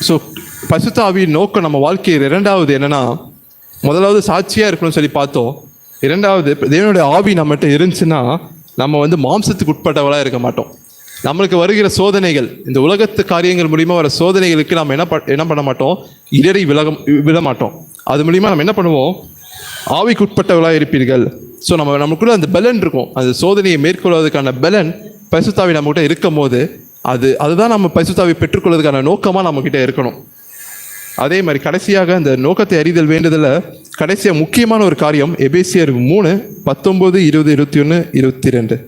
ஸோ பரிசுத்த ஆவியின் நோக்கம் நம்ம வாழ்க்கையில் 2வது என்னன்னா, முதலாவது சாட்சியாக இருக்கணும்னு சொல்லி பார்த்தோம். 2வது தேவனுடைய ஆவி நம்மகிட்ட இருந்துச்சுன்னா நம்ம வந்து மாம்சத்துக்கு உட்பட்டவளாக இருக்க மாட்டோம். நம்மளுக்கு வருகிற சோதனைகள், இந்த உலகத்து காரியங்கள் மூலிமா வர சோதனைகளுக்கு நம்ம என்ன பண்ண மாட்டோம், இடறி விழ மாட்டோம். அது மூலிமா நம்ம என்ன பண்ணுவோம், ஆவிக்கு உட்பட்டவளாக இருப்பீர்கள். ஸோ நமக்குள்ள அந்த பலன் இருக்கும். அந்த சோதனையை மேற்கொள்வதற்கான பலன் பரிசுத்த ஆவி நம்மகிட்ட இருக்கும் போது அதுதான் நம்ம பரிசுத்த ஆவி பெற்றுக்கொள்வதற்கான நோக்கமாக நம்மக்கிட்ட இருக்கணும். அதே மாதிரி கடைசியாக இந்த நோக்கத்தை அறிதல் வேண்டுதல கடைசியாக முக்கியமான ஒரு காரியம் எபேசியர் 3 19 20 21 22.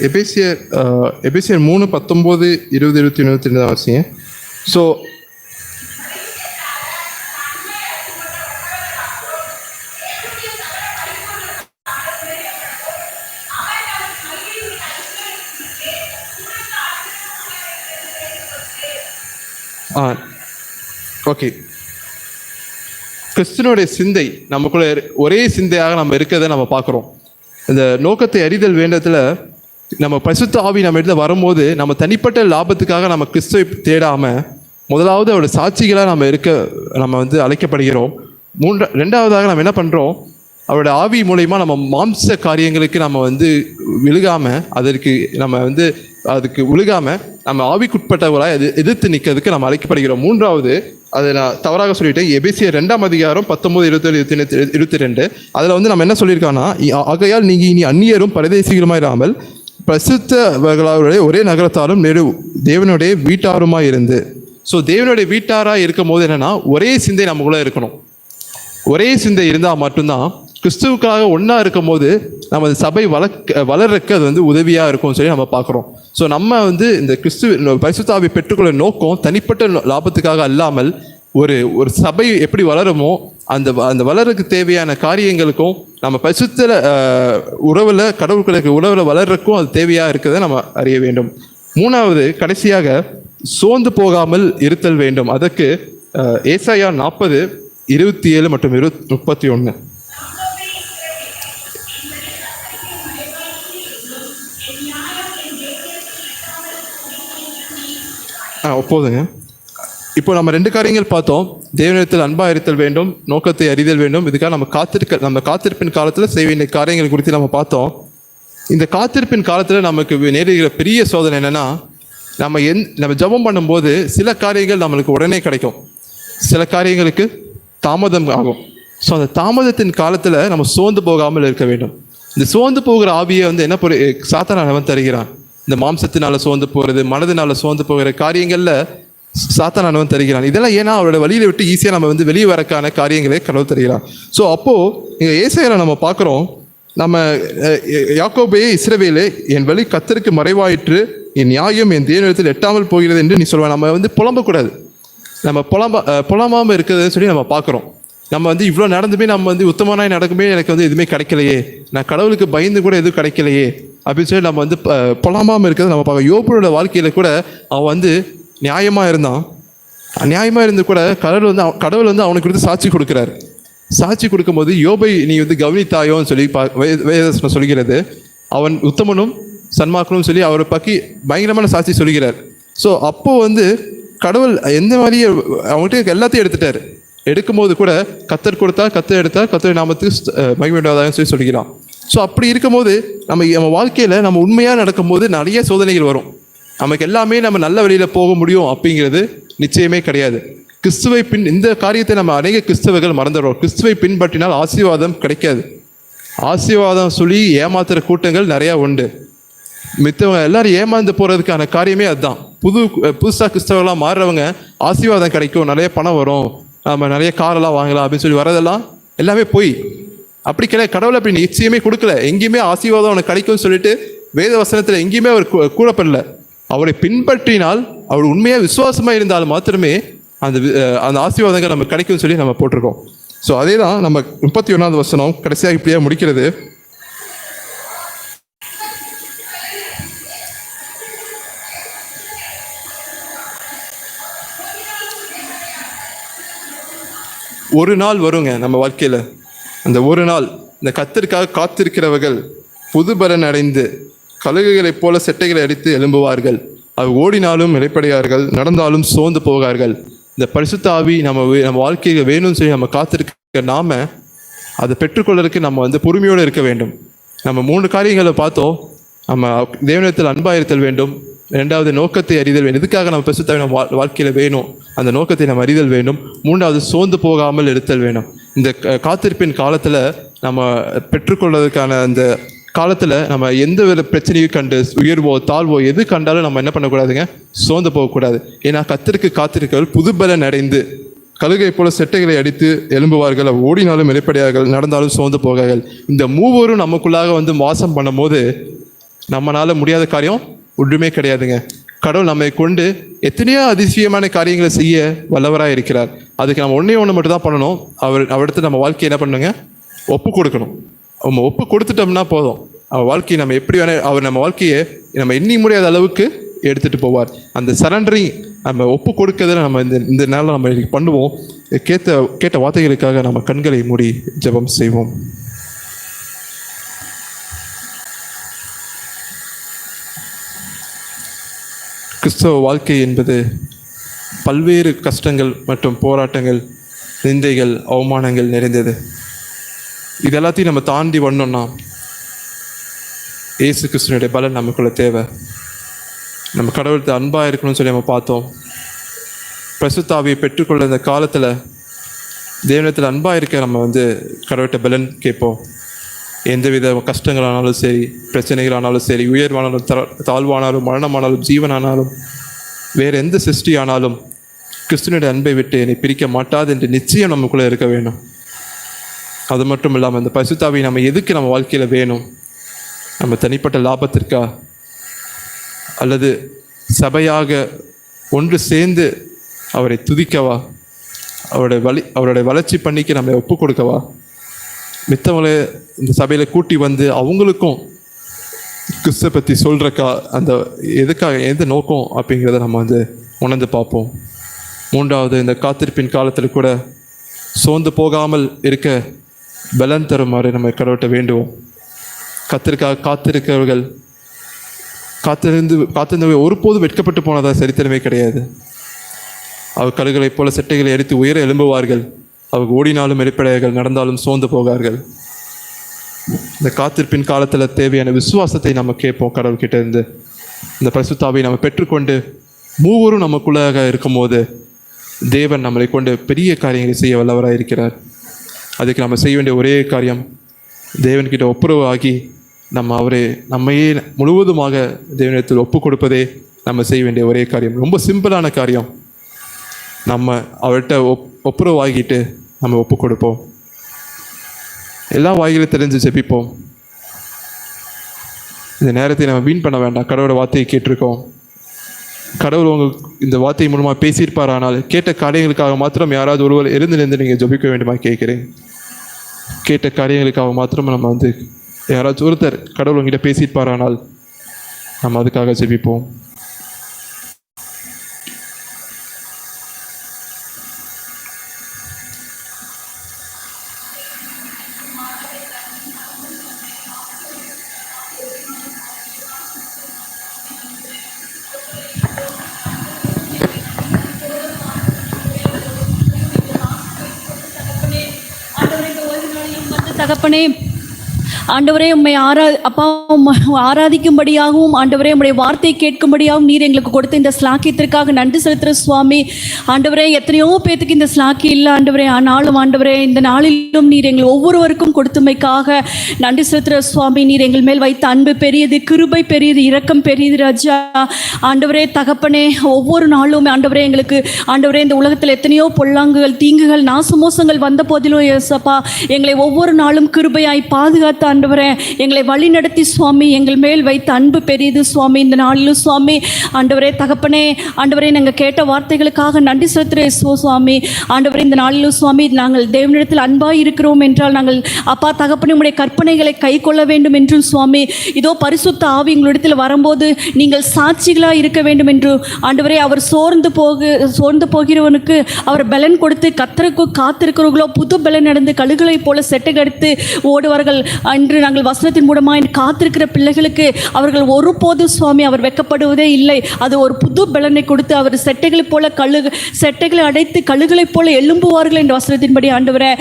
எபேசியர் 3:19, 20, 20, 22 தான் வாசிங்க. ஸோ ஓகே, கிறிஸ்துவனுடைய சிந்தை நமக்குள்ள ஒரே சிந்தையாக நம்ம இருக்கிறத நம்ம பார்க்குறோம். இந்த நோக்கத்தை அறிதல் வேண்டத்தில் நம்ம பரிசுத்த ஆவி நம்ம இடத்துல வரும்போது நம்ம தனிப்பட்ட லாபத்துக்காக நம்ம கிறிஸ்துவை தேடாமல் முதலாவது அவருடைய சாட்சிகளாக நம்ம வந்து அழைக்கப்படுகிறோம். ரெண்டாவதாக நம்ம என்ன பண்ணுறோம், அவருடைய ஆவி மூலயமா நம்ம மாம்ச காரியங்களுக்கு நம்ம வந்து விழுகாமல் அதுக்கு விழுகாமல் நம்ம ஆவிக்குட்பட்டவர்களாக எதிர்த்து நிற்கிறதுக்கு நம்ம அழைக்கப்படுகிறோம். மூன்றாவது, அதை நான் தவறாக சொல்லிட்டேன், எபேசியர் 2 அதிகாரம் 19, 27, 22 அதில் வந்து நம்ம என்ன சொல்லியிருக்கோன்னா, ஆகையால் நீங்கள் இனி அந்நியரும் பரதேசிகளுமாய் இராமல் பரிசுத்தவர்களுடைய ஒரே நகரத்தாலும் தேவனுடைய வீட்டாருமாய் இருந்து. ஸோ தேவனுடைய வீட்டாராக இருக்கும் போது என்னென்னா ஒரே சிந்தை நமக்குள்ளே இருக்கணும். ஒரே சிந்தை இருந்தால் மட்டும்தான் கிறிஸ்துவுக்காக ஒன்றா இருக்கும் போது நம்ம சபை வளர்றதுக்கு அது வந்து உதவியாக இருக்கும்னு சொல்லி நம்ம பார்க்குறோம். ஸோ நம்ம வந்து இந்த பரிசுத்த ஆவியை பெற்றுக்கொள்ள நோக்கம் தனிப்பட்ட லாபத்துக்காக அல்லாமல் ஒரு சபை எப்படி வளருமோ அந்த வளர்றதுக்கு தேவையான காரியங்களுக்கும் நம்ம பரிசுத்த உறவில் கடவுளுக்கு உறவில் வளர்றதுக்கும் அது தேவையாக இருக்கிறத நம்ம அறிய வேண்டும். மூணாவது, கடைசியாக சோர்ந்து போகாமல் இருத்தல் வேண்டும். அதற்கு ஏசாயா 40, 27 மற்றும் 31. போதுங்க. இப்போ நம்ம 2 காரியங்கள் பார்த்தோம். தேவனிடத்தில் அன்பாக இருத்தல் வேண்டும், நோக்கத்தை அறிதல் வேண்டும். இதுக்காக நம்ம காத்திருப்பின் காலத்தில் செய்ய வேண்டிய காரியங்கள் குறித்து நம்ம பார்த்தோம். இந்த காத்திருப்பின் காலத்தில் நமக்கு நேரிடுகிற பெரிய சோதனை என்னென்னா, நம்ம ஜெபம் பண்ணும்போது சில காரியங்கள் நம்மளுக்கு உடனே கிடைக்கும், சில காரியங்களுக்கு தாமதம் ஆகும். ஸோ அந்த தாமதத்தின் காலத்தில் நம்ம சோர்ந்து போகாமல் இருக்க வேண்டும். இந்த சோர்ந்து போகிற ஆவியை வந்து என்ன சாத்தான் அவன் தருகிறான். இந்த மாம்சத்தினால சோர்ந்து போகிறது, மனதினால சோர்ந்து போகிற காரியங்களில் சாத்தான் அவன் தருகிறான். இதெல்லாம் ஏன்னா அவரோட வழியில விட்டு ஈஸியாக நம்ம வந்து வெளியே வரக்கான காரியங்களே கடவுள் தருகிறான். ஸோ அப்போது இங்கே ஏசாயால நம்ம பார்க்குறோம், நம்ம யாக்கோபே இஸ்ரவேலே, என் வழி கர்த்தருக்கு மறைவாயிற்று, என் நியாயம் என் தேவனிடத்தில் எட்டாமல் போகிறது என்று நீ சொல்லுவேன். நம்ம வந்து புலம்பக்கூடாது, நம்ம புலம்பாமல் இருக்கிறதுன்னு சொல்லி நம்ம பார்க்குறோம். நம்ம வந்து இவ்வளோ நடந்துமே நம்ம வந்து உத்தமனாய் நடக்குமே, எனக்கு வந்து எதுவுமே கிடைக்கலையே, நான் கடவுளுக்கு பயந்து கூட எதுவும் கிடைக்கலையே அப்படின்னு சொல்லி நம்ம வந்து புலம்பாமல் இருக்கிறது நம்ம பார்க்க. யோபுவோட வாழ்க்கையில் கூட அவன் வந்து நியாயமாக இருந்தான். நியாயமாக இருந்து கூட கடவுள் வந்து அவனுக்கு கொடுத்து சாட்சி கொடுக்குறாரு. சாட்சி கொடுக்கும்போது யோபை நீ வந்து கவனித்தாயோன்னு சொல்லி வேதவசனம் சொல்கிறது. அவன் உத்தமனும் சன்மார்க்கனும் சொல்லி அவரை பற்றி பயங்கரமான சாட்சி சொல்கிறார். ஸோ அப்போது வந்து கடவுள் எந்த மாதிரியே அவங்ககிட்ட எல்லாத்தையும் எடுத்துட்டார். எடுக்கும்போது கூட கத்தர் கொடுத்தார், கத்தர் எடுத்தார், கத்தர் நாமத்துக்கு மகிமையுண்டாதான்னு சொல்லி சொல்லிக்கிறான். ஸோ அப்படி இருக்கும்போது நம்ம வாழ்க்கையில் நம்ம உண்மையாக நடக்கும்போது நிறைய சோதனைகள் வரும். நமக்கு எல்லாமே நம்ம நல்ல வழியில் போக முடியும் அப்படிங்கிறது நிச்சயமே கிடையாது. கிறிஸ்துவை இந்த காரியத்தை நம்ம அநேக கிறிஸ்தவர்கள் மறந்துடுறோம். கிறிஸ்துவை பின்பற்றினால் ஆசீர்வாதம் கிடைக்காது. ஆசீர்வாதம் சொல்லி ஏமாத்துகிற கூட்டங்கள் நிறையா உண்டு. மித்தவங்க எல்லாரும் ஏமாந்து போகிறதுக்கான காரியமே அதுதான். புதுசாக கிறிஸ்தவர்களாக மாறுறவங்க ஆசீர்வாதம் கிடைக்கும், நிறைய பணம் வரும், நம்ம நிறைய காரெல்லாம் வாங்கலாம் அப்படின்னு சொல்லி வரதெல்லாம் எல்லாமே போய் அப்படி கிடையாது. கடவுளை அப்படி நிச்சயமே கொடுக்கல. எங்கேயுமே ஆசீர்வாதம் அவனுக்கு கிடைக்கும்னு சொல்லிட்டு வேத வசனத்தில் எங்கேயுமே அவர் கூறப்படல. அவரை பின்பற்றினால், அவர் உண்மையாக விசுவாசமாக இருந்தால் மாத்திரமே அந்த ஆசீர்வாதங்கள் நமக்கு கிடைக்கும்னு சொல்லி நம்ம போட்டிருக்கோம். ஸோ அதே தான் நம்ம 31வது வசனம் கடைசியாக இப்படியே முடிக்கிறது. ஒரு நாள் வருங்க நம்ம வாழ்க்கையில். அந்த ஒரு நாள் இந்த கர்த்தருக்காக காத்திருக்கிறவர்கள் புது பலன் அடைந்து கழுகுகளைப் போல செட்டைகளை அடித்து எழும்புவார்கள். அவர் ஓடினாலும் இளைப்படையார்கள், நடந்தாலும் சோர்ந்து போகார்கள். இந்த பரிசுத்த ஆவி நம்ம வாழ்க்கையில் வேணும்னு சொல்லி நம்ம காத்திருக்க நாம அதை பெற்றுக்கொள்வதற்கு நம்ம வந்து பொறுமையோடு இருக்க வேண்டும். நம்ம 3 காரியங்களை பார்த்தோம். நம்ம தேவனிடத்தில் அன்பாக இருத்தல் வேண்டும், 2வது நோக்கத்தை அறிதல் வேண்டும். இதுக்காக நம்ம பரிசுத்த ஆவி நம்ம வாழ்க்கையில் வேணும், அந்த நோக்கத்தை நம்ம அறிதல் வேண்டும். 3வது சோர்ந்து போகாமல் இருத்தல் வேண்டும். இந்த காத்திருப்பின் காலத்தில் நம்ம பெற்றுக்கொள்வதற்கான அந்த காலத்தில் நம்ம எந்த ஒரு பிரச்சனையும் கண்டு உயர்வோ தாழ்வோ எது கண்டாலும் நம்ம என்ன பண்ணக்கூடாதுங்க, சோர்ந்து போகக்கூடாது. ஏன்னா கர்த்தருக்கு காத்திருக்கிறவர்கள் புது பலன் அடைந்து கழுகை போல செட்டைகளை அடித்து எழும்புவார்கள். ஓடினாலும் இளைப்படையார்கள், நடந்தாலும் சோர்ந்து போகார்கள். இந்த மூவரும் நமக்குள்ளாக வந்து வாசம் பண்ணும்போது நம்மளால முடியாத காரியம் ஒன்றுமே கிடையாதுங்க. கடவுள் நம்மை கொண்டு எத்தனையோ அதிசயமான காரியங்களை செய்ய வல்லவராக இருக்கிறார். அதுக்கு நம்ம ஒன்று மட்டும் தான் பண்ணணும். அவரிடத்து நம்ம வாழ்க்கையை என்ன பண்ணுங்க, ஒப்பு கொடுக்கணும். நம்ம ஒப்பு கொடுத்துட்டோம்னா போதும், அவர் வாழ்க்கையை நம்ம எப்படி வேணா, அவர் நம்ம வாழ்க்கையை நம்ம எண்ணி முடியாத அளவுக்கு எடுத்துட்டு போவார். அந்த சரண்டரிங், நம்ம ஒப்பு கொடுக்கறதுல நம்ம இந்த நாளில் நம்ம பண்ணுவோம். கேட்ட வார்த்தைகளுக்காக நம்ம கண்களை மூடி ஜெபம் செய்வோம். கிறிஸ்தவ வாழ்க்கை என்பது பல்வேறு கஷ்டங்கள் மற்றும் போராட்டங்கள், நிந்தைகள், அவமானங்கள் நிறைந்தது. இது எல்லாத்தையும் நம்ம தாண்டி வரணும்னா இயேசு கிறிஸ்துவினுடைய பலன் நமக்குள்ள தேவை. நம்ம கடவுளுக்கு அன்பாக இருக்கணும்னு சொல்லி நம்ம பார்த்தோம். பரிசுத்த ஆவியை பெற்றுக்கொள்ள இந்த காலத்தில் தேவனத்தில் அன்பாக இருக்க நம்ம கடவுள்கிட்ட பலன் கேட்போம். எந்தவித கஷ்டங்களானாலும் சரி, பிரச்சனைகளானாலும் சரி, உயர்வானாலும் தாழ்வானாலும், மரணமானாலும், ஜீவனானாலும், வேறு எந்த சிருஷ்டி ஆனாலும் கிறிஸ்துவனுடைய அன்பை விட்டு என்னை பிரிக்க மாட்டாது என்று நிச்சயம் நமக்குள்ளே இருக்க வேணும். அது மட்டும் இல்லாமல் இந்த பரிசுத்த ஆவியை நம்ம எதுக்கு நம்ம வாழ்க்கையில் வேணும்? நம்ம தனிப்பட்ட லாபத்திற்கா, அல்லது சபையாக ஒன்று சேர்ந்து அவரை துதிக்கவா, அவருடைய வளர்ச்சி பண்ணிக்கு நம்ம ஒப்பு கொடுக்கவா, மித்தவங்களை இந்த சபையில் கூட்டி அவங்களுக்கும் கிறிஸ்துவை பற்றி சொல்கிறக்கா, அந்த எதுக்காக, எந்த நோக்கம் அப்படிங்கிறத நம்ம உணர்ந்து பார்ப்போம். மூன்றாவது, இந்த காத்திருப்பின் காலத்தில் கூட சோர்ந்து போகாமல் இருக்க பலன் தருமாறு நம்ம கடவுள்கிட்ட வேண்டுவோம். கத்திற்காக காத்திருக்கிறவர்கள் காத்திருந்தவை ஒருபோதும் வெட்கப்பட்டு போனதா சரித்திரமே கிடையாது. அவர் கழுகளைப் போல செட்டைகளை எடுத்து உயர எழும்புவார்கள். அவங்க ஓடினாலும் வெளிப்படையார்கள், நடந்தாலும் சோர்ந்து போகார்கள். இந்த காத்திருப்பின் காலத்தில் தேவையான விசுவாசத்தை நம்ம கேட்போம் கடவுள்கிட்ட இருந்து. இந்த பரிசுத்த ஆவியை நம்ம பெற்றுக்கொண்டு மூவரும் நமக்குள்ளாக இருக்கும்போது தேவன் நம்மளை கொண்டு பெரிய காரியங்களை செய்ய வல்லவராக இருக்கிறார். அதுக்கு நம்ம செய்ய வேண்டிய ஒரே காரியம், தேவன்கிட்ட ஒப்புரவு ஆகி நம்மையே முழுவதுமாக தேவனிடத்தில் ஒப்பு கொடுப்பதே நம்ம செய்ய வேண்டிய ஒரே காரியம். ரொம்ப சிம்பிளான காரியம். நம்ம அவர்கிட்ட ஒப்புரவு ஆகிட்டு நம்ம ஒப்பு கொடுப்போம். எல்லா வாய்களும் தெரிஞ்சு ஜெபிப்போம். இந்த நேரத்தை நம்ம வீண் பண்ண வேண்டாம். கடவுளோட வார்த்தையை கேட்டிருக்கோம். கடவுள் உங்களுக்கு இந்த வார்த்தை மூலமாக பேசியிருப்பார். ஆனால் கேட்ட காரியங்களுக்காக மாத்திரம் யாராவது ஒருவர் இருந்து நீங்கள் ஜெபிக்க வேண்டுமா கேட்குறேன். கேட்ட காரியங்களுக்காக மாத்திரம் நம்ம யாராச்சும் ஒருத்தர் கடவுள் உங்ககிட்ட பேசியிருப்பார். ஆனால் நம்ம அதுக்காக ஜெபிப்போம். தகப்பனே, ஆண்டவரே உம்மை ஆராதிக்கும்படியாகவும் ஆண்டவரே உம்முடைய வார்த்தை கேட்கும்படியாகவும் நீர் எங்களுக்கு கொடுத்த இந்த ஸ்லாக்கியத்திற்காக நன்றி செலுத்துகிற சுவாமி. ஆண்டவரே, எத்தனையோ பேத்துக்கு இந்த ஸ்லாக்கி இல்லை ஆண்டவரே. ஆனாலும் ஆண்டவரே, இந்த நாளிலும் நீர் எங்கள் ஒவ்வொருவருக்கும் கொடுத்தமைக்காக நன்றி செலுத்துகிற சுவாமி. நீர் எங்கள் மேல் வைத்த அன்பு பெரியது, கிருபை பெரியது, இரக்கம் பெரியது ராஜா. ஆண்டவரே தகப்பனே, ஒவ்வொரு நாளும் ஆண்டவரே எங்களுக்கு ஆண்டவரே இந்த உலகத்தில் எத்தனையோ பொல்லாங்குகள், தீங்குகள், நாசமோசங்கள் வந்த போதிலும் ஏசப்பா எங்களை ஒவ்வொரு நாளும் கிருபையாய் பாதுகாத்து ஆண்டவரே எங்களை வழி நடத்தி சுவாமி. எங்கள் மேல் வைத்த அன்பு பெரியது சுவாமி. இந்த நாளிலும் சுவாமி ஆண்டவரே தகப்பனே, ஆண்டவரே நாங்கள் கேட்ட வார்த்தைகளுக்காக நன்றி செலுத்துகிறேன் சுவாமி. ஆண்டவரே இந்த நாளிலும் சுவாமி நாங்கள் தேவனிடத்தில் அன்பாய் இருக்கிறோம் என்றால் நாங்கள் அப்பா தகப்பனே உம்முடைய கற்பனைகளை கை கொள்ள வேண்டும் என்றும் சுவாமி. இதோ பரிசுத்த ஆவி எங்களிடத்தில் வரும்போது நீங்கள் சாட்சிகளாக இருக்க வேண்டும் என்று ஆண்டவரே, அவர் சோர்ந்து போகிறவனுக்கு அவர் பலன் கொடுத்து கத்தருக்கு காத்திருக்கிறவர்களோ புது பலன் நடந்து கழுகளை போல செட்டகடித்து ஓடுவார்கள் என்று நாங்கள் வசனத்தின் மூலமாக காத்திருக்கிற பிள்ளைகளுக்கு அவர்கள் ஒருபோது சுவாமி அவர் வெட்கப்படுவதே இல்லை. அது ஒரு புது பலனை கொடுத்து அவர் செட்டைகளைப் போல செட்டைகளை அடைத்து கழுகளைப் போல எழும்புவார்கள் என்ற வசனத்தின்படி ஆண்டவரே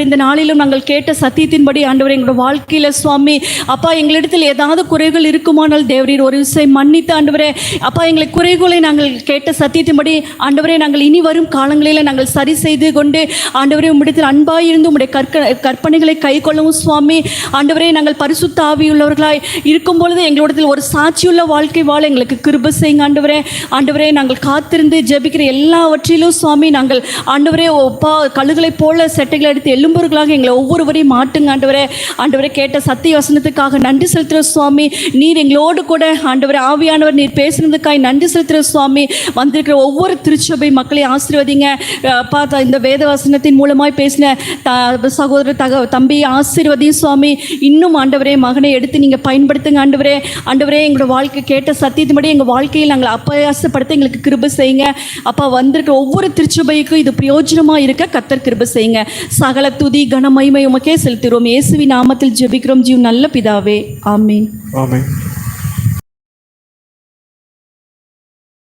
இந்த நாளிலும் நாங்கள் கேட்ட சத்தியத்தின்படி ஆண்டவரே எங்களோட வாழ்க்கையில் சுவாமி அப்பா எங்களிடத்தில் ஏதாவது குறைகள் இருக்குமானால் தேவரீர் ஒரு விஷயம் மன்னித்து ஆண்டவரே அப்பா எங்களை குறைகளை நாங்கள் கேட்ட சத்தியத்தின்படி ஆண்டவரே நாங்கள் இனி வரும் காலங்களில் நாங்கள் சரி செய்து கொண்டு ஆண்டவரே உம்மிடத்தில் அன்பாயிருந்து உம்முடைய கற்பனைகளை கை கொள்ளவும் சுவாமி. ஆண்டவரே நாங்கள் பரிசுத்த ஆவியுள்ளவர்களாய் இருக்கும் பொழுது எங்களிடத்தில் ஒரு சாட்சியுள்ள வாழ்க்கை வாழ எங்களுக்கு கிருபை செய்யுங்க ஆண்டவரே. ஆண்டவரே நாங்கள் காத்திருந்து ஜெபிக்கிற எல்லாவற்றிலும் சுவாமி நாங்கள் ஆண்டவரே ஒப்பா கழுகளைப் போல செட்டைகளை எடுத்து எலும்புர்களாக எங்களை ஒவ்வொருவரையும் மாட்டுங்க ஆண்டவரே. ஆண்டவரே கேட்ட சத்திய வசனத்துக்காக நன்றி செலுத்துகிற சுவாமி. நீர் எங்களோடு கூட ஆண்டவரே ஆவியானவர் நீர் பேசுனதுக்காக நன்றி செலுத்துகிற சுவாமி. வந்திருக்கிற ஒவ்வொரு திருச்சபை மக்களை ஆசீர்வதிங்க. பார்த்தா இந்த வேத வசனத்தின் மூலமாய் பேசின சகோதர தம்பி ஆசீர்வதியும் சுவாமி. இன்னும் ஆண்டவரே மகனை எடுத்து நீங்கள் பயன்படுத்துங்க ஆண்டவரே. ஆண்டவரே எங்களோட வாழ்க்கை கேட்ட சத்தியத்தின்படி எங்கள் வாழ்க்கையில் நாங்கள் அப்பியாசப்படுத்த எங்களுக்கு கிருபை செய்யுங்க அப்பா. வந்திருக்கிற ஒவ்வொரு திருச்சபைக்கும் இது பிரயோஜனமாக இருக்க கர்த்தர் கிருபை செய்யுங்க. சகல துதி கன மகிமை உமக்கே செலுத்துகிறோம். இயேசுவின் நாமத்தில் ஜெபிக்கிறோம் ஜீவன் நல்ல பிதாவே, ஆமென். ஆமென்.